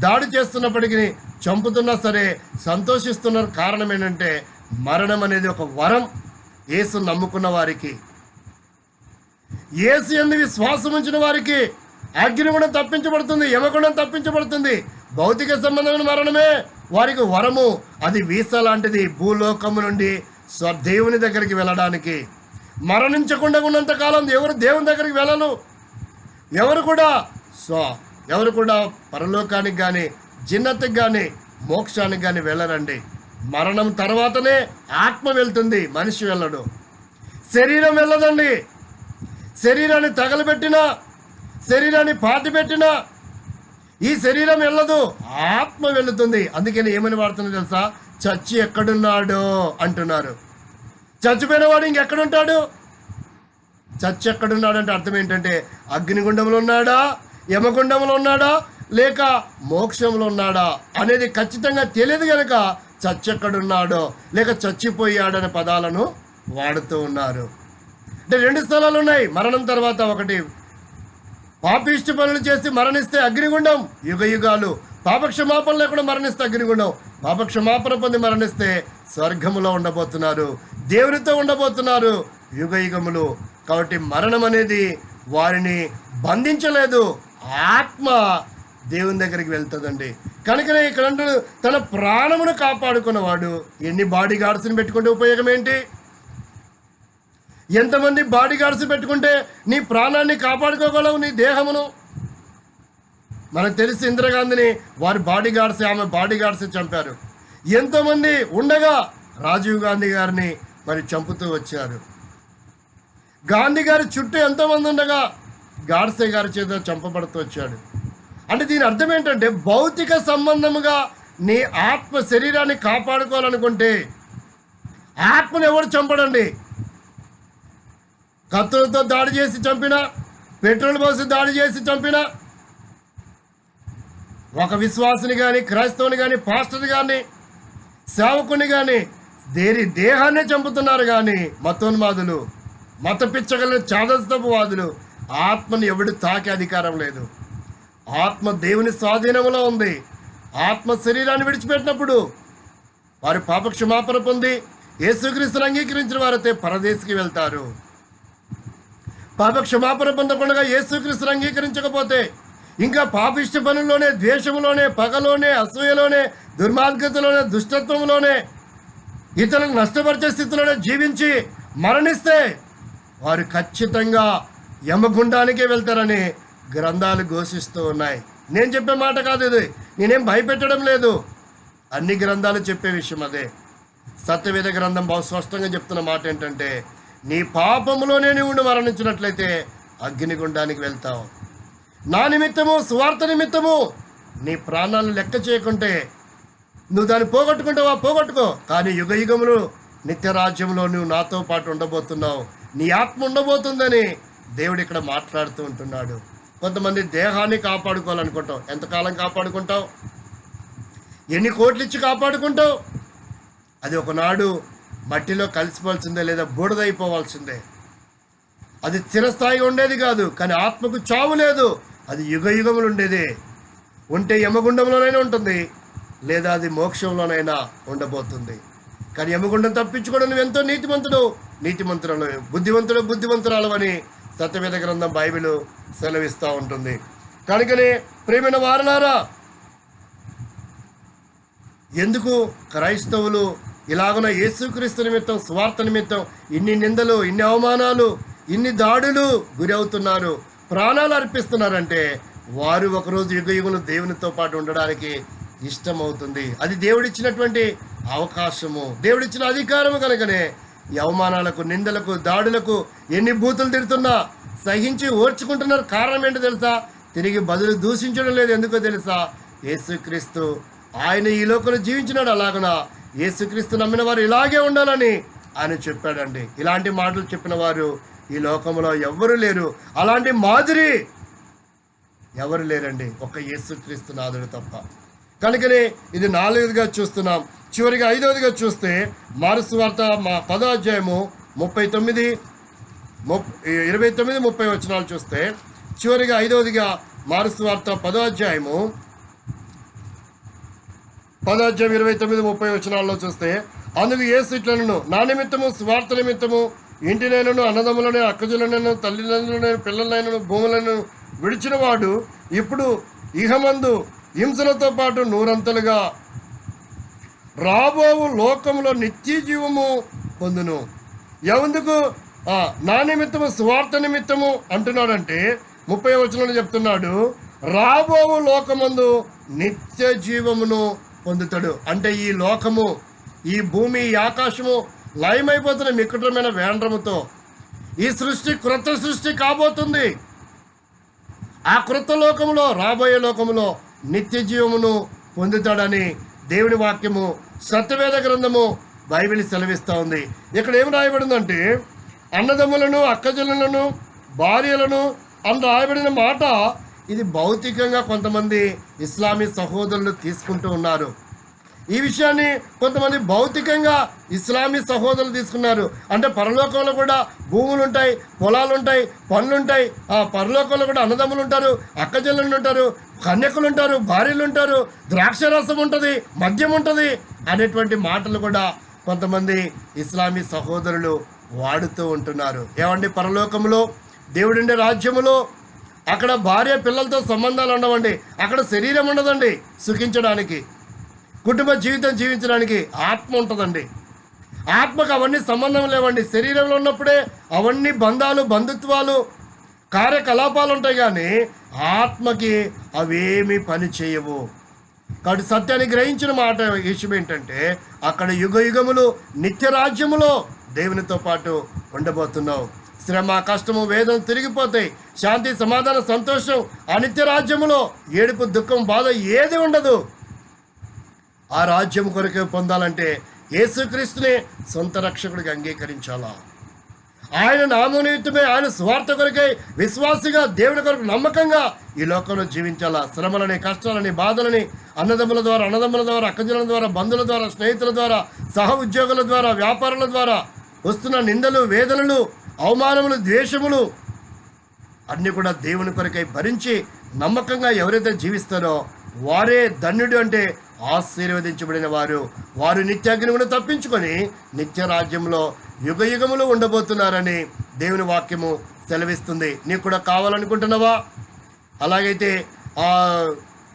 దాడి చేస్తున్నప్పటికీ చంపుతున్నా సరే సంతోషిస్తున్నారు. కారణం ఏంటంటే మరణం అనేది ఒక వరం యేసు నమ్ముకున్న వారికి, యేసు యందు విశ్వాసం ఉంచిన వారికి. అగ్నిగుణం తప్పించబడుతుంది, యమగుణం తప్పించబడుతుంది. భౌతిక సంబంధమైన మరణమే వారికి వరము. అది వీసా లాంటిది భూలోకము నుండి దేవుని దగ్గరికి వెళ్ళడానికి. మరణించకుండా ఉన్నంత కాలం ఎవరు దేవుని దగ్గరికి వెళ్ళరు. ఎవరు కూడా పరలోకానికి కానీ జిన్నత్కి కానీ మోక్షానికి కానీ వెళ్ళరండి. మరణం తర్వాతనే ఆత్మ వెళ్తుంది, మనిషి వెళ్ళడు. శరీరం వెళ్ళదండి. శరీరాన్ని తగలబెట్టినా, శరీరాన్ని పాతిపెట్టినా ఈ శరీరం వెళ్ళదు, ఆత్మ వెళుతుంది. అందుకని ఏమని వాడుతున్నా తెలుసా? చచ్చి ఎక్కడున్నాడో అంటున్నారు. చచ్చిపోయిన వాడు ఇంకెక్కడుంటాడు? చచ్చి ఎక్కడున్నాడు అంటే అర్థం ఏంటంటే అగ్నిగుండంలో ఉన్నాడా, యమగుండంలో ఉన్నాడా, లేక మోక్షంలో ఉన్నాడా అనేది ఖచ్చితంగా తెలియదు కనుక చచ్చెక్కడున్నాడో లేక చచ్చిపోయాడనే పదాలను వాడుతూ ఉన్నారు. అంటే రెండు స్థలాలు ఉన్నాయి మరణం తర్వాత. ఒకటి పాపిష్టి పనులు చేసి మరణిస్తే అగ్నిగుండం యుగ యుగాలు, పాపక్షమాపణ లేకుండా మరణిస్తే అగ్నిగుండం, పాపక్షమాపణ పొంది మరణిస్తే స్వర్గములో ఉండబోతున్నారు, దేవునితో ఉండబోతున్నారు యుగ యుగములు. కాబట్టి మరణం అనేది వారిని బంధించలేదు. ఆత్మ దేవుని దగ్గరికి వెళ్తుందండి. కనుకనే ఇక్కడ అంటాడు, తన ప్రాణమును కాపాడుకున్నవాడు. ఎన్ని బాడీ గార్డ్స్ని పెట్టుకుంటే ఉపయోగం ఏంటి? ఎంతమంది బాడీ గార్డ్స్ పెట్టుకుంటే నీ ప్రాణాన్ని కాపాడుకోగలవు, నీ దేహమును? మనకు తెలిసి ఇందిరాగాంధీని వారి బాడీ గార్డ్స్, ఆమె బాడీ గార్డ్స్ చంపారు. ఎంతోమంది ఉండగా రాజీవ్ గాంధీ గారిని మరి చంపుతూ వచ్చారు. గాంధీ గారి చుట్టూ ఎంతోమంది ఉండగా గాడ్సే గారి చేత చంపబడుతూ వచ్చాడు. అంటే దీని అర్థం ఏంటంటే, భౌతిక సంబంధముగా నీ ఆత్మ శరీరాన్ని కాపాడుకోవాలనుకుంటే ఆత్మను ఎవరు చంపడండి? కత్తులతో దాడి చేసి చంపినా, పెట్రోల్ పోసి దాడి చేసి చంపినా, ఒక విశ్వాసిని కానీ, క్రైస్తవుని కానీ, పాస్టర్ని కానీ, సేవకుని కానీ దేహాన్ని చంపుతున్నారు. కానీ మతోన్మాదులు, మత పిచ్చగల చాదస్తపు వాదులు ఆత్మను ఎవడు తాకే అధికారం లేదు. ఆత్మ దేవుని స్వాధీనంలో ఉంది. ఆత్మ శరీరాన్ని విడిచిపెట్టినప్పుడు వారు పాపక్షమాపణ పొంది యేసుక్రీస్తుని అంగీకరించిన వారైతే పరదేశికి వెళ్తారు. పాపక్షమాపణ పొందకుండా యేసుక్రీస్తుని అంగీకరించకపోతే ఇంకా పాపిష్ట పనుల్లోనే, ద్వేషంలోనే, పగలోనే, అసూయలోనే, దుర్మార్గతలోనే, దుష్టత్వంలోనే, ఇతరులను నష్టపరిచే స్థితిలోనే జీవించి మరణిస్తే వారు ఖచ్చితంగా యమగుండానికే వెళ్తారని గ్రంథాలు ఘోషిస్తూ ఉన్నాయి. నేను చెప్పే మాట కాదు ఇది, నేనేం భయపెట్టడం లేదు. అన్ని గ్రంథాలు చెప్పే విషయం అదే. సత్యవేద గ్రంథం బహు స్పష్టంగా చెప్తున్న మాట ఏంటంటే, నీ పాపములోనే నువ్వు మరణించినట్లయితే అగ్నిగుండానికి వెళ్తావు. నా నిమిత్తము, సువార్త నిమిత్తము నీ ప్రాణాలను లెక్క చేయకుంటే నువ్వు దాన్ని పోగొట్టుకుంటావా? పోగొట్టుకో. కానీ యుగ యుగములు నిత్య రాజ్యంలో నువ్వు నాతో పాటు ఉండబోతున్నావు, నీ ఆత్మ ఉండబోతుందని దేవుడు ఇక్కడ మాట్లాడుతూ ఉంటున్నాడు. కొంతమంది దేహాన్ని కాపాడుకోవాలనుకుంటావు. ఎంతకాలం కాపాడుకుంటావు? ఎన్ని కోట్లు ఇచ్చి కాపాడుకుంటావు? అది ఒకనాడు మట్టిలో కలిసిపోవాల్సిందే, లేదా బూడిదైపోవాల్సిందే. అది స్థిరస్థాయిగా ఉండేది కాదు. కానీ ఆత్మకు చావు లేదు, అది యుగ యుగములు ఉండేది. ఉంటే యమగుండంలోనైనా ఉంటుంది, లేదా అది మోక్షంలోనైనా ఉండబోతుంది. కానీ యమగుండం తప్పించుకోవడం నువ్వు ఎంతో నీతిమంతురాలు, బుద్ధివంతురాలు అని సత్యవేద గ్రంథం బైబిల్ సెలవిస్తూ ఉంటుంది. కనుకనే ప్రియమైన వారలారా, ఎందుకు క్రైస్తవులు ఇలాగున యేసుక్రీస్తు నిమిత్తం, స్వార్థ నిమిత్తం ఇన్ని నిందలు, ఇన్ని అవమానాలు, ఇన్ని దాడులు గురి అవుతున్నారు, ప్రాణాలు అర్పిస్తున్నారంటే వారు ఒకరోజు యుగ యుగములు దేవునితో పాటు ఉండడానికి ఇష్టమవుతుంది. అది దేవుడిచ్చినటువంటి అవకాశము, దేవుడిచ్చిన అధికారము. కనుకనే ఈ అవమానాలకు, నిందలకు, దాడులకు ఎన్ని బూతులు తిడుతున్నా సహించి ఓర్చుకుంటున్నారు. కారణం ఏంటో తెలుసా? తిరిగి బదులు దూషించడం లేదు. ఎందుకో తెలుసా? యేసుక్రీస్తు ఆయన ఈ లోకంలో జీవించినాడు. అలాగన యేసుక్రీస్తు నమ్మిన వారు ఇలాగే ఉండాలని ఆయన చెప్పాడండి. ఇలాంటి మాటలు చెప్పిన వారు ఈ లోకంలో ఎవ్వరూ లేరు. అలాంటి మాదిరి ఎవరు లేరండి, ఒక్క యేసుక్రీస్తు నాథుడు తప్ప. కనుకనే ఇది 4వదిగా చూస్తున్నాం. చివరిగా 5వదిగా చూస్తే మార్కు సువార్త 10వ అధ్యాయము 29-30 వచనాలు చూస్తే, చివరిగా 5వదిగా మార్కు సువార్త 10వ అధ్యాయము 29-30 వచనాల్లో చూస్తే, అందుకు యేసు ఇట్లనెను, నా నిమిత్తము, స్వార్థ నిమిత్తము ఇంటినైనను, అన్నదమ్ములను, అక్కజులనైనా, తల్లిదండ్రులైన, పిల్లలైనను, భూములను విడిచిన వాడు ఇప్పుడు ఇహమందు హింసలతో పాటు 100 రాబోవు లోకంలో నిత్య జీవము పొందును. ఎందుకు నా నిమిత్తము, స్వార్థ నిమిత్తము అంటున్నాడంటే 30వ వచనంలో చెప్తున్నాడు, రాబోవు లోకమందు నిత్య జీవమును పొందుతాడు. అంటే ఈ లోకము, ఈ భూమి, ఈ ఆకాశము లయమైపోతున్న మికుటమైన వేండ్రముతో ఈ సృష్టి క్రొత్త సృష్టి కాబోతుంది. ఆ క్రొత్త లోకములో, రాబోయే లోకములో నిత్య జీవమును పొందుతాడని దేవుని వాక్యము, సత్యవేద గ్రంథము బైబిల్ సెలవిస్తూ ఉంది. ఇక్కడ ఏం రాయబడిందంటే, అన్నదమ్ములను, అక్కజనులను, భార్యలను అని రాయబడిన మాట. ఇది భౌతికంగా కొంతమంది ఇస్లామీ సహోదరులు తీసుకుంటూ ఉన్నారు. ఈ విషయాన్ని కొంతమంది భౌతికంగా ఇస్లామీ సహోదరులు తీసుకున్నారు. అంటే పరలోకంలో కూడా భూములు ఉంటాయి, పొలాలు ఉంటాయి, పనులు ఉంటాయి. ఆ పరలోకంలో కూడా అన్నదమ్ములు ఉంటారు, అక్కజల్లులు ఉంటారు, కన్యకులు ఉంటారు, భార్యలు ఉంటారు, ద్రాక్షరసం ఉంటుంది, మద్యం ఉంటుంది అనేటువంటి మాటలు కూడా కొంతమంది ఇస్లామీ సహోదరులు వాడుతూ ఉంటున్నారు. ఏమండి, పరలోకంలో దేవుడుండే రాజ్యములో అక్కడ భార్య పిల్లలతో సంబంధాలు ఉండవండి, అక్కడ శరీరం ఉండదండి సుఖించడానికి, కుటుంబ జీవితం జీవించడానికి ఆత్మ ఉంటుందండి. ఆత్మకు అవన్నీ సంబంధం లేవండి. శరీరంలో ఉన్నప్పుడే అవన్నీ బంధాలు, బంధుత్వాలు, కార్యకలాపాలు ఉంటాయి, కానీ ఆత్మకి అవేమీ పని చేయవు. కాబట్టి సత్యాన్ని గ్రహించిన మాట విషయం ఏంటంటే, అక్కడ యుగ యుగములు నిత్య రాజ్యములో దేవునితో పాటు ఉండబోతున్నావు. శ్రమ, కష్టము, వేదన తిరిగిపోతాయి. శాంతి, సమాధానం, సంతోషం ఆ నిత్య రాజ్యములో. ఏడుపు, దుఃఖం, బాధ ఏది ఉండదు. ఆ రాజ్యం కొరకే పొందాలంటే యేసుక్రీస్తుని సొంత రక్షకుడికి అంగీకరించాలా. ఆయన నామనిమిత్తమే, ఆయన స్వార్థ కొరకై విశ్వాసిగా దేవుని కొరకు నమ్మకంగా ఈ లోకంలో జీవించాలా. శ్రమలని, కష్టాలని, బాధలని అన్నదమ్ముల ద్వారా, అక్కజనుల ద్వారా, బంధువుల ద్వారా, స్నేహితుల ద్వారా, సహ ఉద్యోగుల ద్వారా, వ్యాపారుల ద్వారా వస్తున్న నిందలు, వేదనలు, అవమానములు, ద్వేషములు అన్నీ కూడా దేవుని కొరకై భరించి నమ్మకంగా ఎవరైతే జీవిస్తారో వారే ధన్యుడు. అంటే ఆశీర్వదించబడిన వారు నిత్యాగ్ని కూడా తప్పించుకొని నిత్య రాజ్యంలో యుగ యుగములు ఉండబోతున్నారని దేవుని వాక్యము సెలవిస్తుంది. నీకు కూడా కావాలనుకుంటున్నావా? అలాగైతే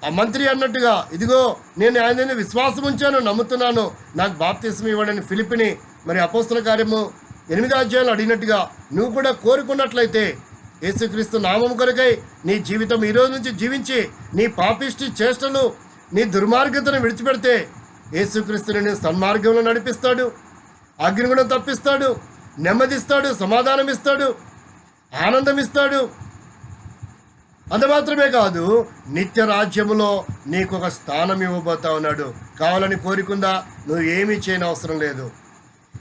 ఆ మంత్రి అన్నట్టుగా, ఇదిగో నేను ఆయన విశ్వాసం ఉంచాను, నమ్ముతున్నాను, నాకు బాప్తిస్మం ఇవ్వడని ఫిలిప్పిని మరి అపోస్తల కార్యము 8వ అధ్యాయంలో అడిగినట్టుగా నువ్వు కూడా కోరుకున్నట్లయితే యేసుక్రీస్తు నామం కొరకై నీ జీవితం ఈరోజు నుంచి జీవించి నీ పాపిష్టి చేష్టలు, నీ దుర్మార్గతను విడిచిపెడితే యేసుక్రీస్తు నిన్ను సన్మార్గంలో నడిపిస్తాడు, అగ్నిగుణం తప్పిస్తాడు, నెమ్మదిస్తాడు, సమాధానం ఇస్తాడు, ఆనందం ఇస్తాడు. అంత మాత్రమే కాదు, నిత్య రాజ్యములో నీకు ఒక స్థానం ఇవ్వబోతా ఉన్నాడు. కావాలని కోరుకుందా? నువ్వు ఏమీ చేయని అవసరం లేదు.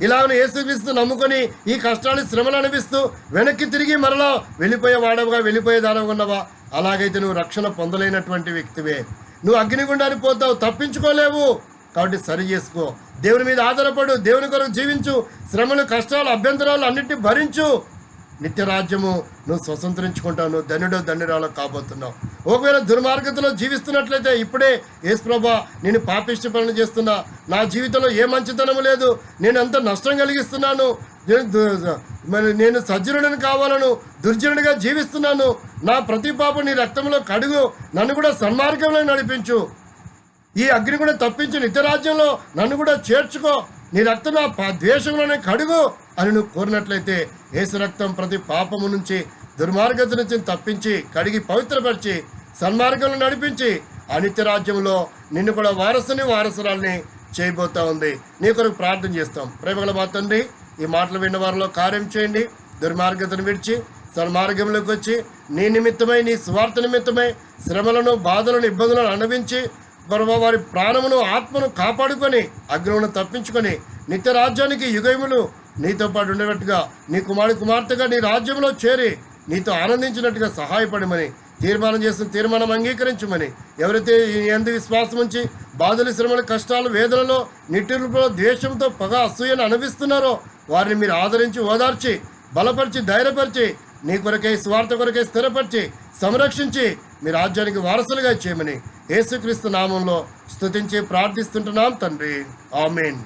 ఇలాగ యేసుక్రీస్తు నమ్ముకొని ఈ కష్టాలు, శ్రమలు అనిపిస్తూ వెనక్కి తిరిగి మరలా వెళ్ళిపోయేదానగా ఉన్నావా? అలాగైతే నువ్వు రక్షణ పొందలేనటువంటి వ్యక్తివే. నువ్వు అగ్నిగుండానికి పోతావు, తప్పించుకోలేవు. కాబట్టి సరి చేసుకో, దేవుని మీద ఆధారపడు, దేవుని కొరకు జీవించు, శ్రమలు, కష్టాలు, అభ్యంతరాలు అన్నింటినీ భరించు. నిత్య రాజ్యము నువ్వు స్వతంత్రించుకుంటావు. నువ్వు ధన్యురాలు కాబోతున్నావు. ఒకవేళ దుర్మార్గతలో జీవిస్తున్నట్లయితే ఇప్పుడే యేసు ప్రభువా, నేను పాపిష్టి పనులు చేస్తున్నా, నా జీవితంలో ఏ మంచితనము లేదు, నేను ఎంత నష్టం కలిగిస్తున్నాను, నేను సజ్జనుడిని కావాలను దుర్జనుడిగా జీవిస్తున్నాను, నా ప్రతి పాపం నీ రక్తంలో కడుగు, నన్ను కూడా సన్మార్గంలో నడిపించు, ఈ అగ్ని కూడా తప్పించు, నిత్యరాజ్యంలో నన్ను కూడా చేర్చుకో, నీ రక్తం నా ద్వేషంలోనే కడుగు అని నువ్వు కోరినట్లయితే యేసు రక్తం ప్రతి పాపము నుంచి, దుర్మార్గత నుంచి తప్పించి, కడిగి, పవిత్రపరిచి, సన్మార్గంలో నడిపించి ఆ నిత్య రాజ్యంలో నిన్ను కూడా వారసురాల్ని చేయబోతా ఉంది. నీ కొరకు ప్రార్థన చేస్తాం. ప్రేమగల మా తండ్రి, ఈ మాటలు విన్న వారిలో కార్యం చేయండి. దుర్మార్గతను విడిచి సన్మార్గంలోకి వచ్చి నీ నిమిత్తమై, నీ స్వార్థ నిమిత్తమై శ్రమలను, బాధలను, ఇబ్బందులను అనుభవించి వారి ప్రాణమును, ఆత్మను కాపాడుకొని అగ్నిని తప్పించుకొని నిత్య రాజ్యానికి యుగములు నీతో పాటు ఉండేటట్టుగా, నీ కుమార్తెగా నీ రాజ్యంలో చేరి నీతో ఆనందించినట్టుగా సహాయపడమని తీర్మానం అంగీకరించమని, ఎవరైతే ఎందు విశ్వాసం ఉంచి బాధలు, శ్రమలు, కష్టాలు, వేదనలో, నిట్టూర్పులో, ద్వేషంతో, పగ, అసూయను అనుభవిస్తున్నారో వారిని మీరు ఆదరించి, ఓదార్చి, బలపరిచి, ధైర్యపరిచి, నీ కొరకై, స్వార్థ కొరకై స్థిరపరిచి, సంరక్షించి మీ రాజ్యానికి వారసులుగా చేయమని యేసుక్రీస్తు నామంలో స్తుతించి ప్రార్థిస్తుంటున్నాం తండ్రి. ఆమేన్.